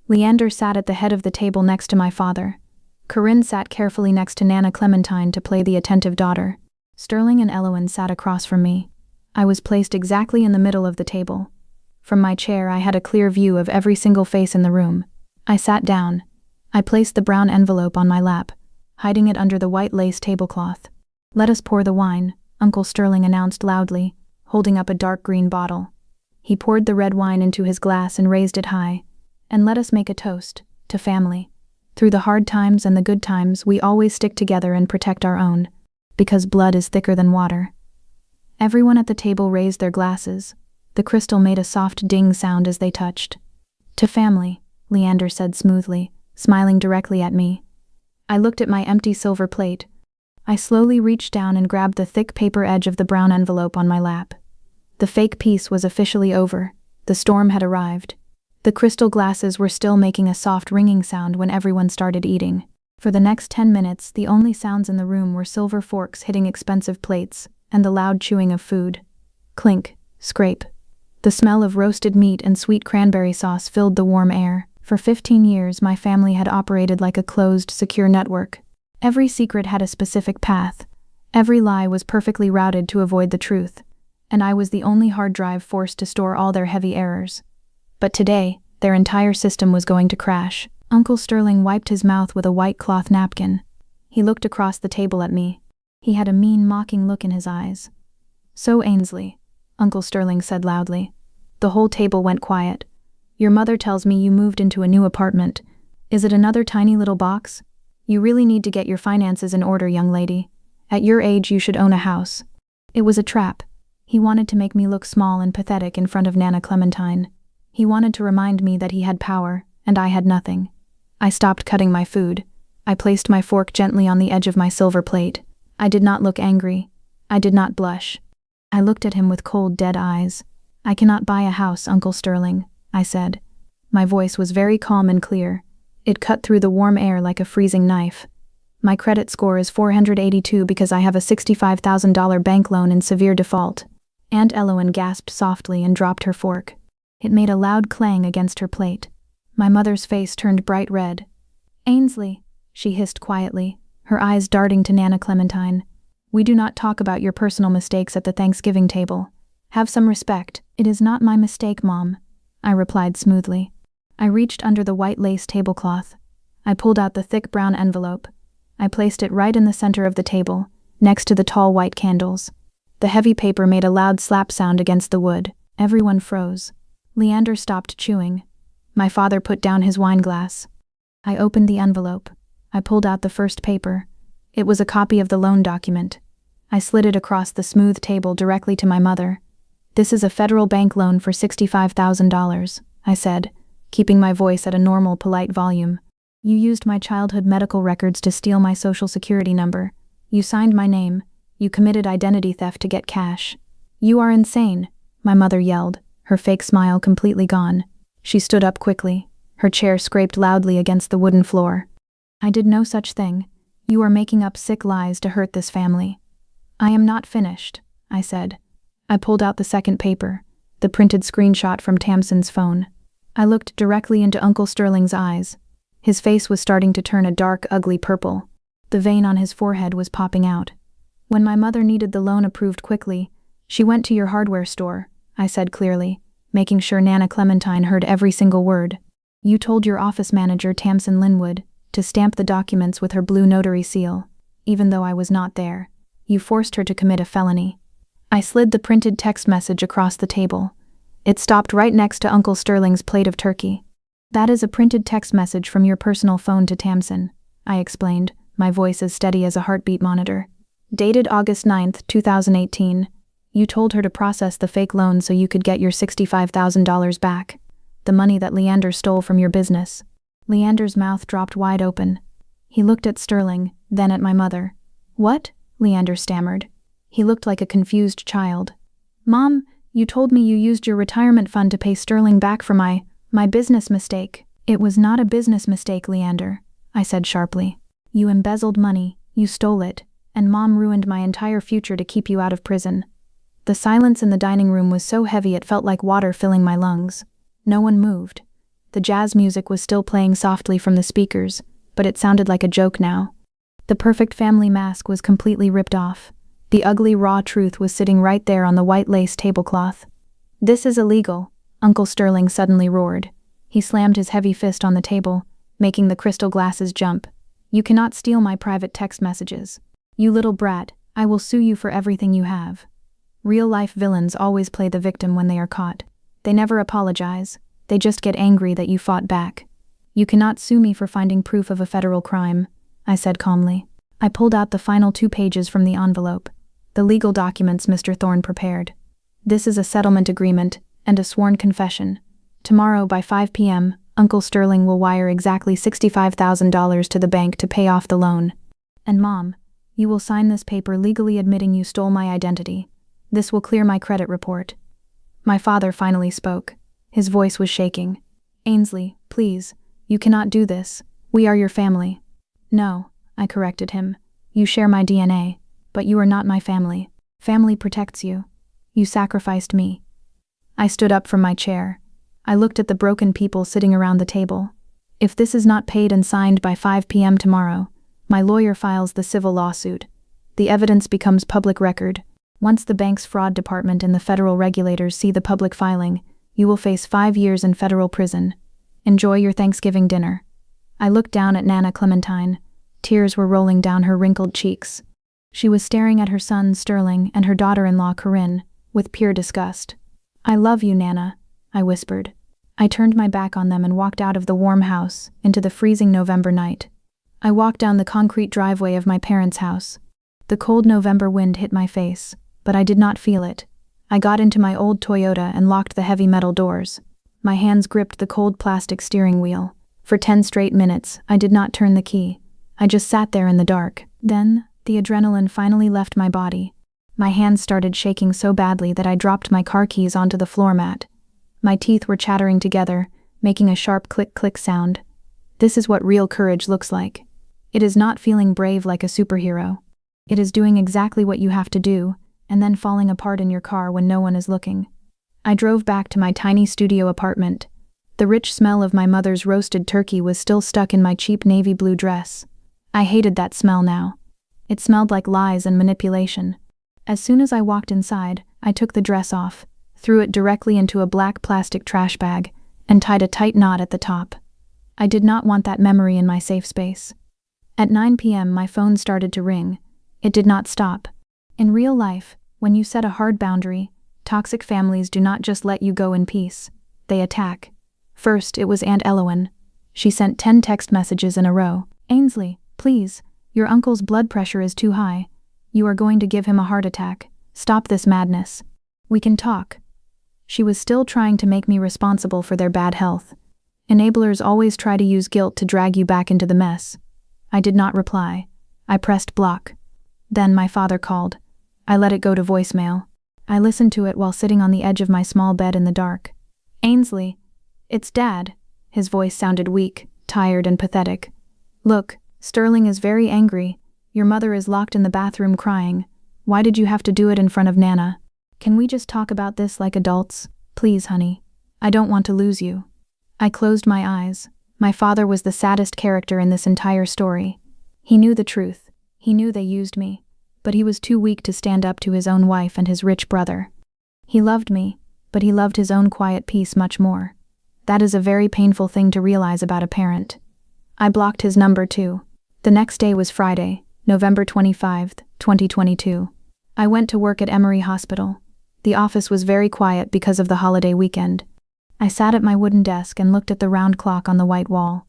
Leander sat at the head of the table next to my father. Corinne sat carefully next to Nana Clementine to play the attentive daughter. Sterling and Elowen sat across from me. I was placed exactly in the middle of the table. From my chair, I had a clear view of every single face in the room. I sat down. I placed the brown envelope on my lap, hiding it under the white lace tablecloth. "Let us pour the wine," Uncle Sterling announced loudly, holding up a dark green bottle. He poured the red wine into his glass and raised it high. "And let us make a toast to family. Through the hard times and the good times, we always stick together and protect our own, because blood is thicker than water." Everyone at the table raised their glasses. The crystal made a soft ding sound as they touched. "To family," Leander said smoothly, smiling directly at me. I looked at my empty silver plate. I slowly reached down and grabbed the thick paper edge of the brown envelope on my lap. The fake peace was officially over. The storm had arrived. The crystal glasses were still making a soft ringing sound when everyone started eating. For the next 10 minutes, the only sounds in the room were silver forks hitting expensive plates, and the loud chewing of food. Clink, scrape. The smell of roasted meat and sweet cranberry sauce filled the warm air. For 15 years, my family had operated like a closed, secure network. Every secret had a specific path. Every lie was perfectly routed to avoid the truth. And I was the only hard drive forced to store all their heavy errors. But today, their entire system was going to crash. Uncle Sterling wiped his mouth with a white cloth napkin. He looked across the table at me. He had a mean, mocking look in his eyes. "So, Ainsley," Uncle Sterling said loudly. The whole table went quiet. "Your mother tells me you moved into a new apartment. Is it another tiny little box? You really need to get your finances in order, young lady. At your age, you should own a house." It was a trap. He wanted to make me look small and pathetic in front of Nana Clementine. He wanted to remind me that he had power, and I had nothing. I stopped cutting my food. I placed my fork gently on the edge of my silver plate. I did not look angry. I did not blush. I looked at him with cold, dead eyes. "I cannot buy a house, Uncle Sterling," I said. My voice was very calm and clear. It cut through the warm air like a freezing knife. "My credit score is 482 because I have a $65,000 bank loan in severe default." Aunt Elowen gasped softly and dropped her fork. It made a loud clang against her plate. My mother's face turned bright red. "Ainsley," she hissed quietly, her eyes darting to Nana Clementine. We do not talk about your personal mistakes at the Thanksgiving table. Have some respect. It is not my mistake, Mom, I replied smoothly. I reached under the white lace tablecloth. I pulled out the thick brown envelope. I placed it right in the center of the table, next to the tall white candles. The heavy paper made a loud slap sound against the wood. Everyone froze. Leander stopped chewing. My father put down his wine glass. I opened the envelope. I pulled out the first paper. It was a copy of the loan document. I slid it across the smooth table directly to my mother. This is a federal bank loan for $65,000, I said, keeping my voice at a normal, polite volume. You used my childhood medical records to steal my social security number. You signed my name. You committed identity theft to get cash. You are insane, my mother yelled, her fake smile completely gone. She stood up quickly. Her chair scraped loudly against the wooden floor. I did no such thing. You are making up sick lies to hurt this family. I am not finished, I said. I pulled out the second paper, the printed screenshot from Tamsin's phone. I looked directly into Uncle Sterling's eyes. His face was starting to turn a dark, ugly purple. The vein on his forehead was popping out. When my mother needed the loan approved quickly, she went to your hardware store, I said clearly, making sure Nana Clementine heard every single word. You told your office manager, Tamsin Linwood, to stamp the documents with her blue notary seal, even though I was not there. You forced her to commit a felony. I slid the printed text message across the table. It stopped right next to Uncle Sterling's plate of turkey. That is a printed text message from your personal phone to Tamsin, I explained, my voice as steady as a heartbeat monitor. Dated August 9th, 2018. You told her to process the fake loan so you could get your $65,000 back, the money that Leander stole from your business. Leander's mouth dropped wide open. He looked at Sterling, then at my mother. What? Leander stammered. He looked like a confused child. Mom, you told me you used your retirement fund to pay Sterling back for my business mistake. It was not a business mistake, Leander, I said sharply. You embezzled money, you stole it, and Mom ruined my entire future to keep you out of prison. The silence in the dining room was so heavy it felt like water filling my lungs. No one moved. The jazz music was still playing softly from the speakers, but it sounded like a joke now. The perfect family mask was completely ripped off. The ugly, raw truth was sitting right there on the white lace tablecloth. This is illegal, Uncle Sterling suddenly roared. He slammed his heavy fist on the table, making the crystal glasses jump. You cannot steal my private text messages. You little brat, I will sue you for everything you have. Real-life villains always play the victim when they are caught. They never apologize. They just get angry that you fought back. You cannot sue me for finding proof of a federal crime, I said calmly. I pulled out the final 2 pages from the envelope. The legal documents Mr. Thorne prepared. This is a settlement agreement and a sworn confession. Tomorrow by 5 p.m., Uncle Sterling will wire exactly $65,000 to the bank to pay off the loan. And Mom, you will sign this paper legally admitting you stole my identity. This will clear my credit report. My father finally spoke. His voice was shaking. Ainsley, please, you cannot do this. We are your family. No, I corrected him. You share my DNA, but you are not my family. Family protects you. You sacrificed me. I stood up from my chair. I looked at the broken people sitting around the table. If this is not paid and signed by 5 p.m. tomorrow, my lawyer files the civil lawsuit. The evidence becomes public record. Once the bank's fraud department and the federal regulators see the public filing, you will face 5 years in federal prison. Enjoy your Thanksgiving dinner. I looked down at Nana Clementine. Tears were rolling down her wrinkled cheeks. She was staring at her son, Sterling, and her daughter-in-law, Corinne, with pure disgust. I love you, Nana, I whispered. I turned my back on them and walked out of the warm house into the freezing November night. I walked down the concrete driveway of my parents' house. The cold November wind hit my face, but I did not feel it. I got into my old Toyota and locked the heavy metal doors. My hands gripped the cold plastic steering wheel. For 10 straight minutes, I did not turn the key. I just sat there in the dark. Then, the adrenaline finally left my body. My hands started shaking so badly that I dropped my car keys onto the floor mat. My teeth were chattering together, making a sharp click-click sound. This is what real courage looks like. It is not feeling brave like a superhero. It is doing exactly what you have to do, and then falling apart in your car when no one is looking. I drove back to my tiny studio apartment. The rich smell of my mother's roasted turkey was still stuck in my cheap navy blue dress. I hated that smell now. It smelled like lies and manipulation. As soon as I walked inside, I took the dress off, threw it directly into a black plastic trash bag, and tied a tight knot at the top. I did not want that memory in my safe space. At 9 p.m. my phone started to ring. It did not stop. In real life, when you set a hard boundary, toxic families do not just let you go in peace. They attack. First, it was Aunt Elowen. She sent 10 text messages in a row. "Ainsley, please, your uncle's blood pressure is too high. You are going to give him a heart attack. Stop this madness. We can talk." She was still trying to make me responsible for their bad health. Enablers always try to use guilt to drag you back into the mess. I did not reply. I pressed block. Then my father called. I let it go to voicemail. I listened to it while sitting on the edge of my small bed in the dark. "Ainsley, it's Dad." His voice sounded weak, tired, and pathetic. "Look, Sterling is very angry. Your mother is locked in the bathroom crying. Why did you have to do it in front of Nana? Can we just talk about this like adults? Please, honey. I don't want to lose you." I closed my eyes. My father was the saddest character in this entire story. He knew the truth. He knew they used me. But he was too weak to stand up to his own wife and his rich brother. He loved me, but he loved his own quiet peace much more. That is a very painful thing to realize about a parent. I blocked his number too. The next day was Friday, November 25th, 2022. I went to work at Emory Hospital. The office was very quiet because of the holiday weekend. I sat at my wooden desk and looked at the round clock on the white wall.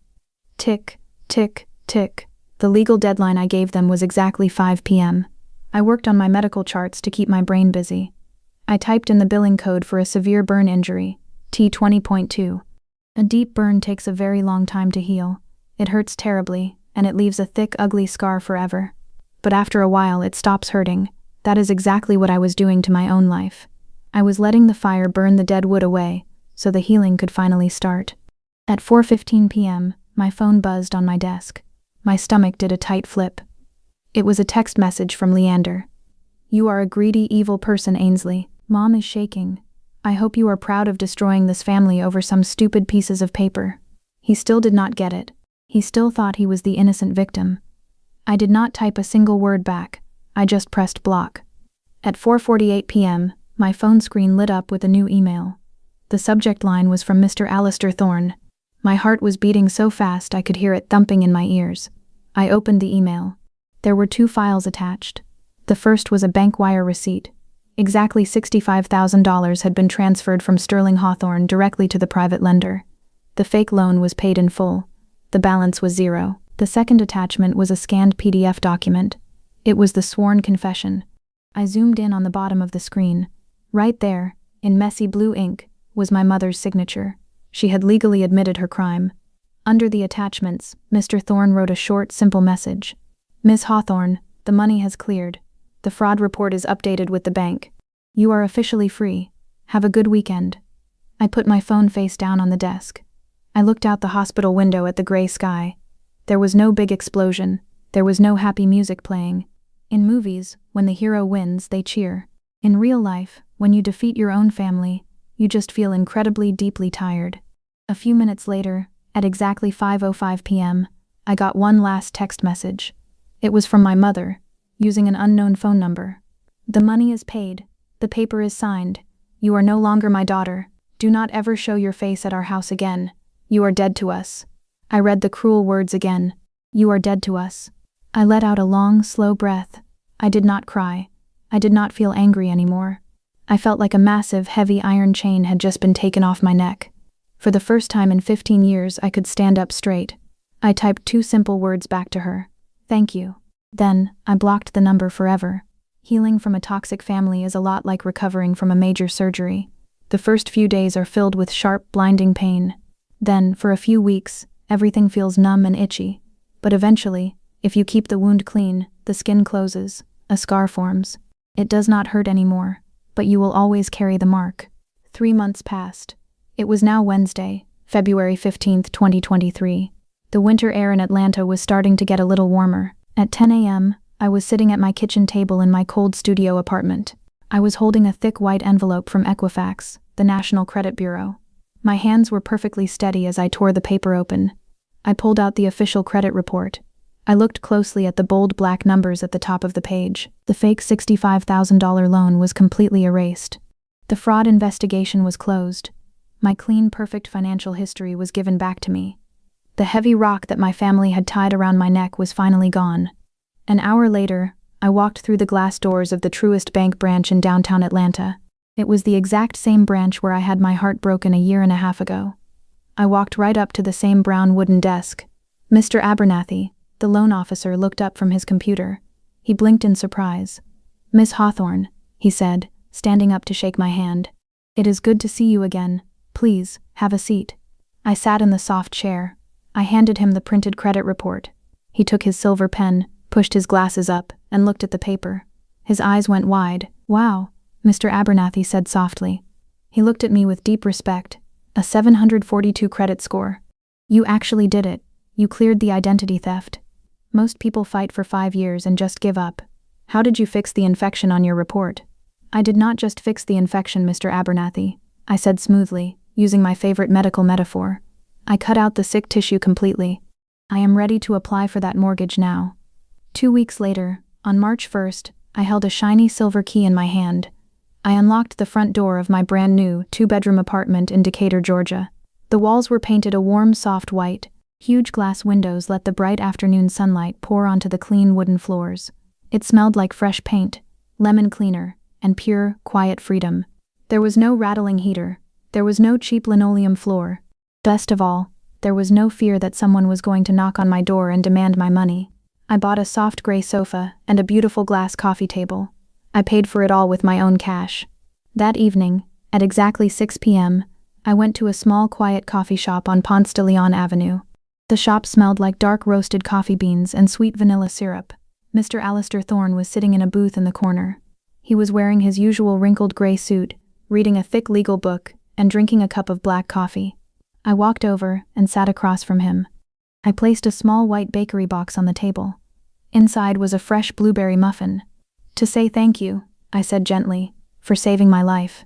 Tick, tick, tick. The legal deadline I gave them was exactly 5 p.m. I worked on my medical charts to keep my brain busy. I typed in the billing code for a severe burn injury, T20.2. A deep burn takes a very long time to heal. It hurts terribly, and it leaves a thick, ugly scar forever. But after a while, it stops hurting. That is exactly what I was doing to my own life. I was letting the fire burn the dead wood away, so the healing could finally start. At 4:15 p.m., my phone buzzed on my desk. My stomach did a tight flip. It was a text message from Leander. "You are a greedy, evil person, Ainsley. Mom is shaking. I hope you are proud of destroying this family over some stupid pieces of paper." He still did not get it. He still thought he was the innocent victim. I did not type a single word back. I just pressed block. At 4:48 p.m., my phone screen lit up with a new email. The subject line was from Mr. Alistair Thorne. My heart was beating so fast I could hear it thumping in my ears. I opened the email. There were 2 files attached. The first was a bank wire receipt. Exactly $65,000 had been transferred from Sterling Hawthorne directly to the private lender. The fake loan was paid in full. The balance was 0. The second attachment was a scanned PDF document. It was the sworn confession. I zoomed in on the bottom of the screen. Right there, in messy blue ink, was my mother's signature. She had legally admitted her crime. Under the attachments, Mr. Thorne wrote a short, simple message. "Miss Hawthorne, the money has cleared. The fraud report is updated with the bank. You are officially free. Have a good weekend." I put my phone face down on the desk. I looked out the hospital window at the gray sky. There was no big explosion. There was no happy music playing. In movies, when the hero wins, they cheer. In real life, when you defeat your own family, you just feel incredibly, deeply tired. A few minutes later, at exactly 5:05 p.m., I got one last text message. It was from my mother, using an unknown phone number. "The money is paid. The paper is signed. You are no longer my daughter. Do not ever show your face at our house again. You are dead to us." I read the cruel words again. "You are dead to us." I let out a long, slow breath. I did not cry. I did not feel angry anymore. I felt like a massive, heavy iron chain had just been taken off my neck. For the first time in 15 years, I could stand up straight. I typed 2 simple words back to her. "Thank you." Then, I blocked the number forever. Healing from a toxic family is a lot like recovering from a major surgery. The first few days are filled with sharp, blinding pain. Then, for a few weeks, everything feels numb and itchy. But eventually, if you keep the wound clean, the skin closes, a scar forms. It does not hurt anymore, but you will always carry the mark. 3 months passed. It was now Wednesday, February 15th, 2023. The winter air in Atlanta was starting to get a little warmer. At 10 a.m., I was sitting at my kitchen table in my cold studio apartment. I was holding a thick white envelope from Equifax, the National Credit Bureau. My hands were perfectly steady as I tore the paper open. I pulled out the official credit report. I looked closely at the bold black numbers at the top of the page. The fake $65,000 loan was completely erased. The fraud investigation was closed. My clean, perfect financial history was given back to me. The heavy rock that my family had tied around my neck was finally gone. An hour later, I walked through the glass doors of the Truist Bank branch in downtown Atlanta. It was the exact same branch where I had my heart broken a year and a half ago. I walked right up to the same brown wooden desk. Mr. Abernathy, the loan officer, looked up from his computer. He blinked in surprise. "Miss Hawthorne," he said, standing up to shake my hand. "It is good to see you again. Please, have a seat." I sat in the soft chair. I handed him the printed credit report. He took his silver pen, pushed his glasses up, and looked at the paper. His eyes went wide. "Wow," Mr. Abernathy said softly. He looked at me with deep respect. "A 742 credit score. You actually did it. You cleared the identity theft. Most people fight for 5 years and just give up. How did you fix the infection on your report?" "I did not just fix the infection, Mr. Abernathy," I said smoothly, using my favorite medical metaphor. "I cut out the sick tissue completely. I am ready to apply for that mortgage now." 2 weeks later, on March 1st, I held a shiny silver key in my hand. I unlocked the front door of my brand new 2-bedroom apartment in Decatur, Georgia. The walls were painted a warm, soft white. Huge glass windows let the bright afternoon sunlight pour onto the clean wooden floors. It smelled like fresh paint, lemon cleaner, and pure, quiet freedom. There was no rattling heater. There was no cheap linoleum floor. Best of all, there was no fear that someone was going to knock on my door and demand my money. I bought a soft gray sofa and a beautiful glass coffee table. I paid for it all with my own cash. That evening, at exactly 6 p.m., I went to a small quiet coffee shop on Ponce de Leon Avenue. The shop smelled like dark roasted coffee beans and sweet vanilla syrup. Mr. Alistair Thorne was sitting in a booth in the corner. He was wearing his usual wrinkled gray suit, reading a thick legal book, and drinking a cup of black coffee. I walked over and sat across from him. I placed a small white bakery box on the table. Inside was a fresh blueberry muffin. "To say thank you," I said gently, "for saving my life."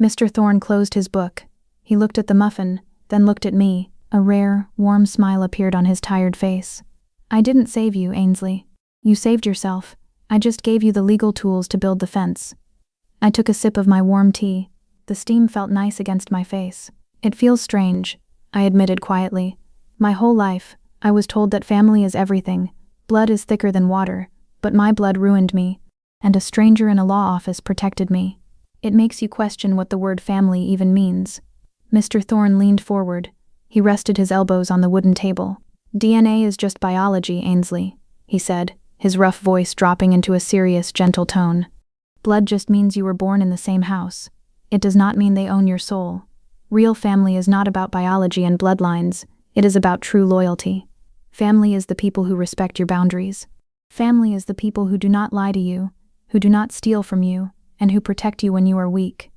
Mr. Thorne closed his book. He looked at the muffin, then looked at me. A rare, warm smile appeared on his tired face. "I didn't save you, Ainsley. You saved yourself. I just gave you the legal tools to build the fence." I took a sip of my warm tea. The steam felt nice against my face. "It feels strange," I admitted quietly. "My whole life, I was told that family is everything. Blood is thicker than water, but my blood ruined me, and a stranger in a law office protected me. It makes you question what the word family even means." Mr. Thorne leaned forward. He rested his elbows on the wooden table. "DNA is just biology, Ainsley," he said, his rough voice dropping into a serious, gentle tone. "Blood just means you were born in the same house. It does not mean they own your soul. Real family is not about biology and bloodlines. It is about true loyalty. Family is the people who respect your boundaries. Family is the people who do not lie to you, who do not steal from you, and who protect you when you are weak.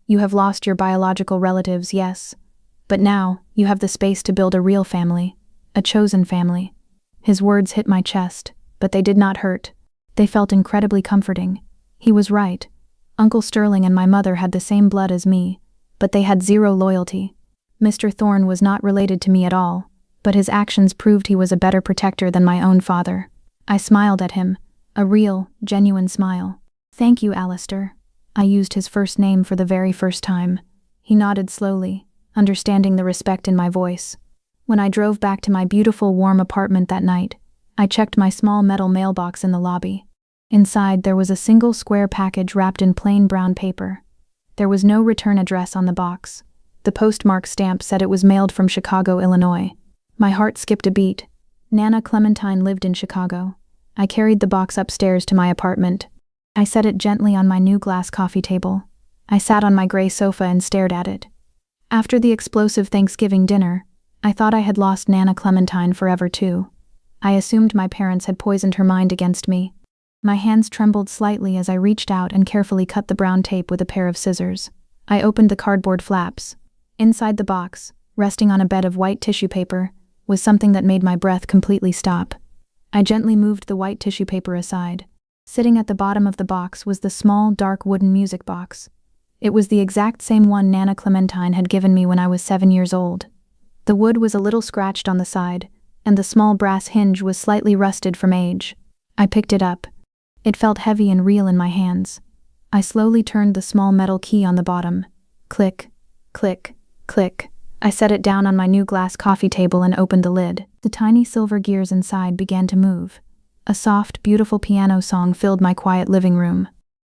You have lost your biological relatives, yes. But now, you have the space to build a real family, a chosen family." His words hit my chest, but they did not hurt. They felt incredibly comforting. He was right. Uncle Sterling and my mother had the same blood as me, but they had zero loyalty. Mr. Thorne was not related to me at all, but his actions proved he was a better protector than my own father. I smiled at him, a real, genuine smile. "Thank you, Alistair." I used his first name for the very first time. He nodded slowly, understanding the respect in my voice. When I drove back to my beautiful, warm apartment that night, I checked my small metal mailbox in the lobby. Inside, there was a single square package wrapped in plain brown paper. There was no return address on the box. The postmark stamp said it was mailed from Chicago, Illinois. My heart skipped a beat. Nana Clementine lived in Chicago. I carried the box upstairs to my apartment. I set it gently on my new glass coffee table. I sat on my gray sofa and stared at it. After the explosive Thanksgiving dinner, I thought I had lost Nana Clementine forever too. I assumed my parents had poisoned her mind against me. My hands trembled slightly as I reached out and carefully cut the brown tape with a pair of scissors. I opened the cardboard flaps. Inside the box, resting on a bed of white tissue paper, was something that made my breath completely stop. I gently moved the white tissue paper aside. Sitting at the bottom of the box was the small, dark wooden music box. It was the exact same one Nana Clementine had given me when I was 7 years old. The wood was a little scratched on the side, and the small brass hinge was slightly rusted from age. I picked it up. It felt heavy and real in my hands. I slowly turned the small metal key on the bottom. Click, click, click. I set it down on my new glass coffee table and opened the lid. The tiny silver gears inside began to move. A soft, beautiful piano song filled my quiet living room.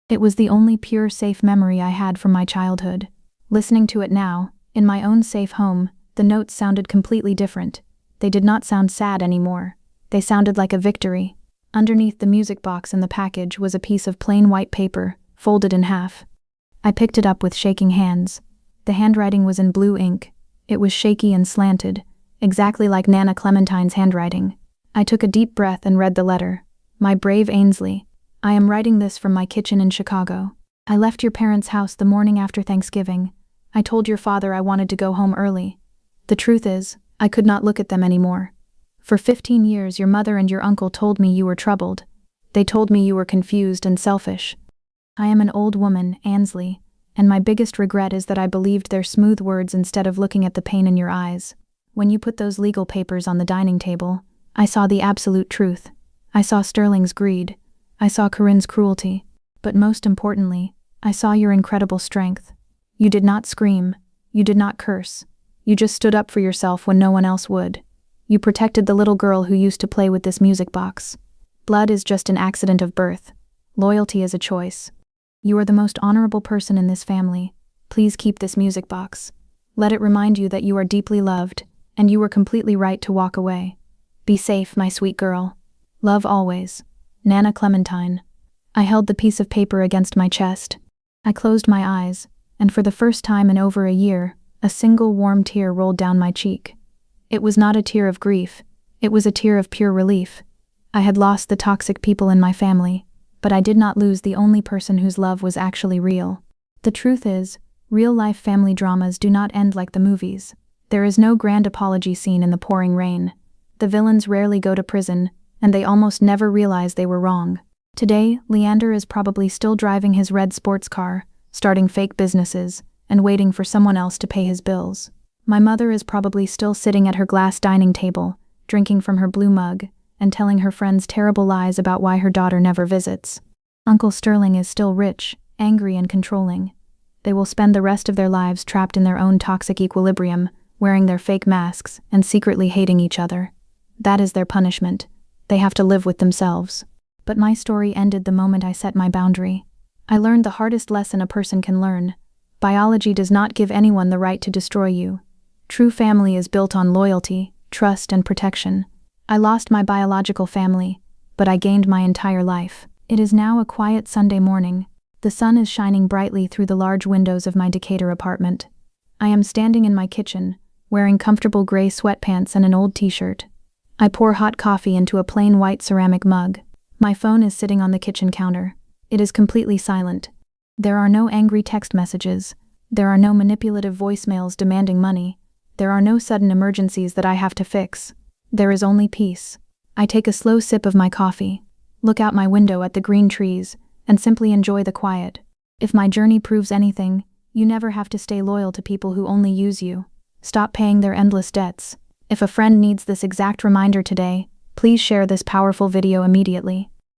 It was the only pure, safe memory I had from my childhood. Listening to it now, in my own safe home, the notes sounded completely different. They did not sound sad anymore. They sounded like a victory. Underneath the music box in the package was a piece of plain white paper, folded in half. I picked it up with shaking hands. The handwriting was in blue ink. It was shaky and slanted, exactly like Nana Clementine's handwriting. I took a deep breath and read the letter. My brave Ainsley, I am writing this from my kitchen in Chicago. I left your parents' house the morning after Thanksgiving. I told your father I wanted to go home early. The truth is, I could not look at them anymore. For 15 years your mother and your uncle told me you were troubled. They told me you were confused and selfish. I am an old woman, Ainsley, and my biggest regret is that I believed their smooth words instead of looking at the pain in your eyes. When you put those legal papers on the dining table, I saw the absolute truth. I saw Sterling's greed. I saw Corinne's cruelty. But most importantly, I saw your incredible strength. You did not scream. You did not curse. You just stood up for yourself when no one else would. You protected the little girl who used to play with this music box. Blood is just an accident of birth. Loyalty is a choice. You are the most honorable person in this family. Please keep this music box. Let it remind you that you are deeply loved, and you were completely right to walk away. Be safe, my sweet girl. Love always. Nana Clementine. I held the piece of paper against my chest. I closed my eyes, and for the first time in over a year, a single warm tear rolled down my cheek. It was not a tear of grief. It was a tear of pure relief. I had lost the toxic people in my family, but I did not lose the only person whose love was actually real. The truth is, real-life family dramas do not end like the movies. There is no grand apology scene in the pouring rain. The villains rarely go to prison, and they almost never realize they were wrong. Today, Leander is probably still driving his red sports car, starting fake businesses, and waiting for someone else to pay his bills. My mother is probably still sitting at her glass dining table, drinking from her blue mug, and telling her friends terrible lies about why her daughter never visits. Uncle Sterling is still rich, angry, and controlling. They will spend the rest of their lives trapped in their own toxic equilibrium, wearing their fake masks and secretly hating each other. That is their punishment. They have to live with themselves. But my story ended the moment I set my boundary. I learned the hardest lesson a person can learn. Biology does not give anyone the right to destroy you. True family is built on loyalty, trust, and protection. I lost my biological family, but I gained my entire life. It is now a quiet Sunday morning. The sun is shining brightly through the large windows of my Decatur apartment. I am standing in my kitchen, wearing comfortable gray sweatpants and an old t-shirt. I pour hot coffee into a plain white ceramic mug. My phone is sitting on the kitchen counter. It is completely silent. There are no angry text messages. There are no manipulative voicemails demanding money. There are no sudden emergencies that I have to fix. There is only peace. I take a slow sip of my coffee, look out my window at the green trees, and simply enjoy the quiet. If my journey proves anything, you never have to stay loyal to people who only use you. Stop paying their endless debts. If a friend needs this exact reminder today, please share this powerful video immediately.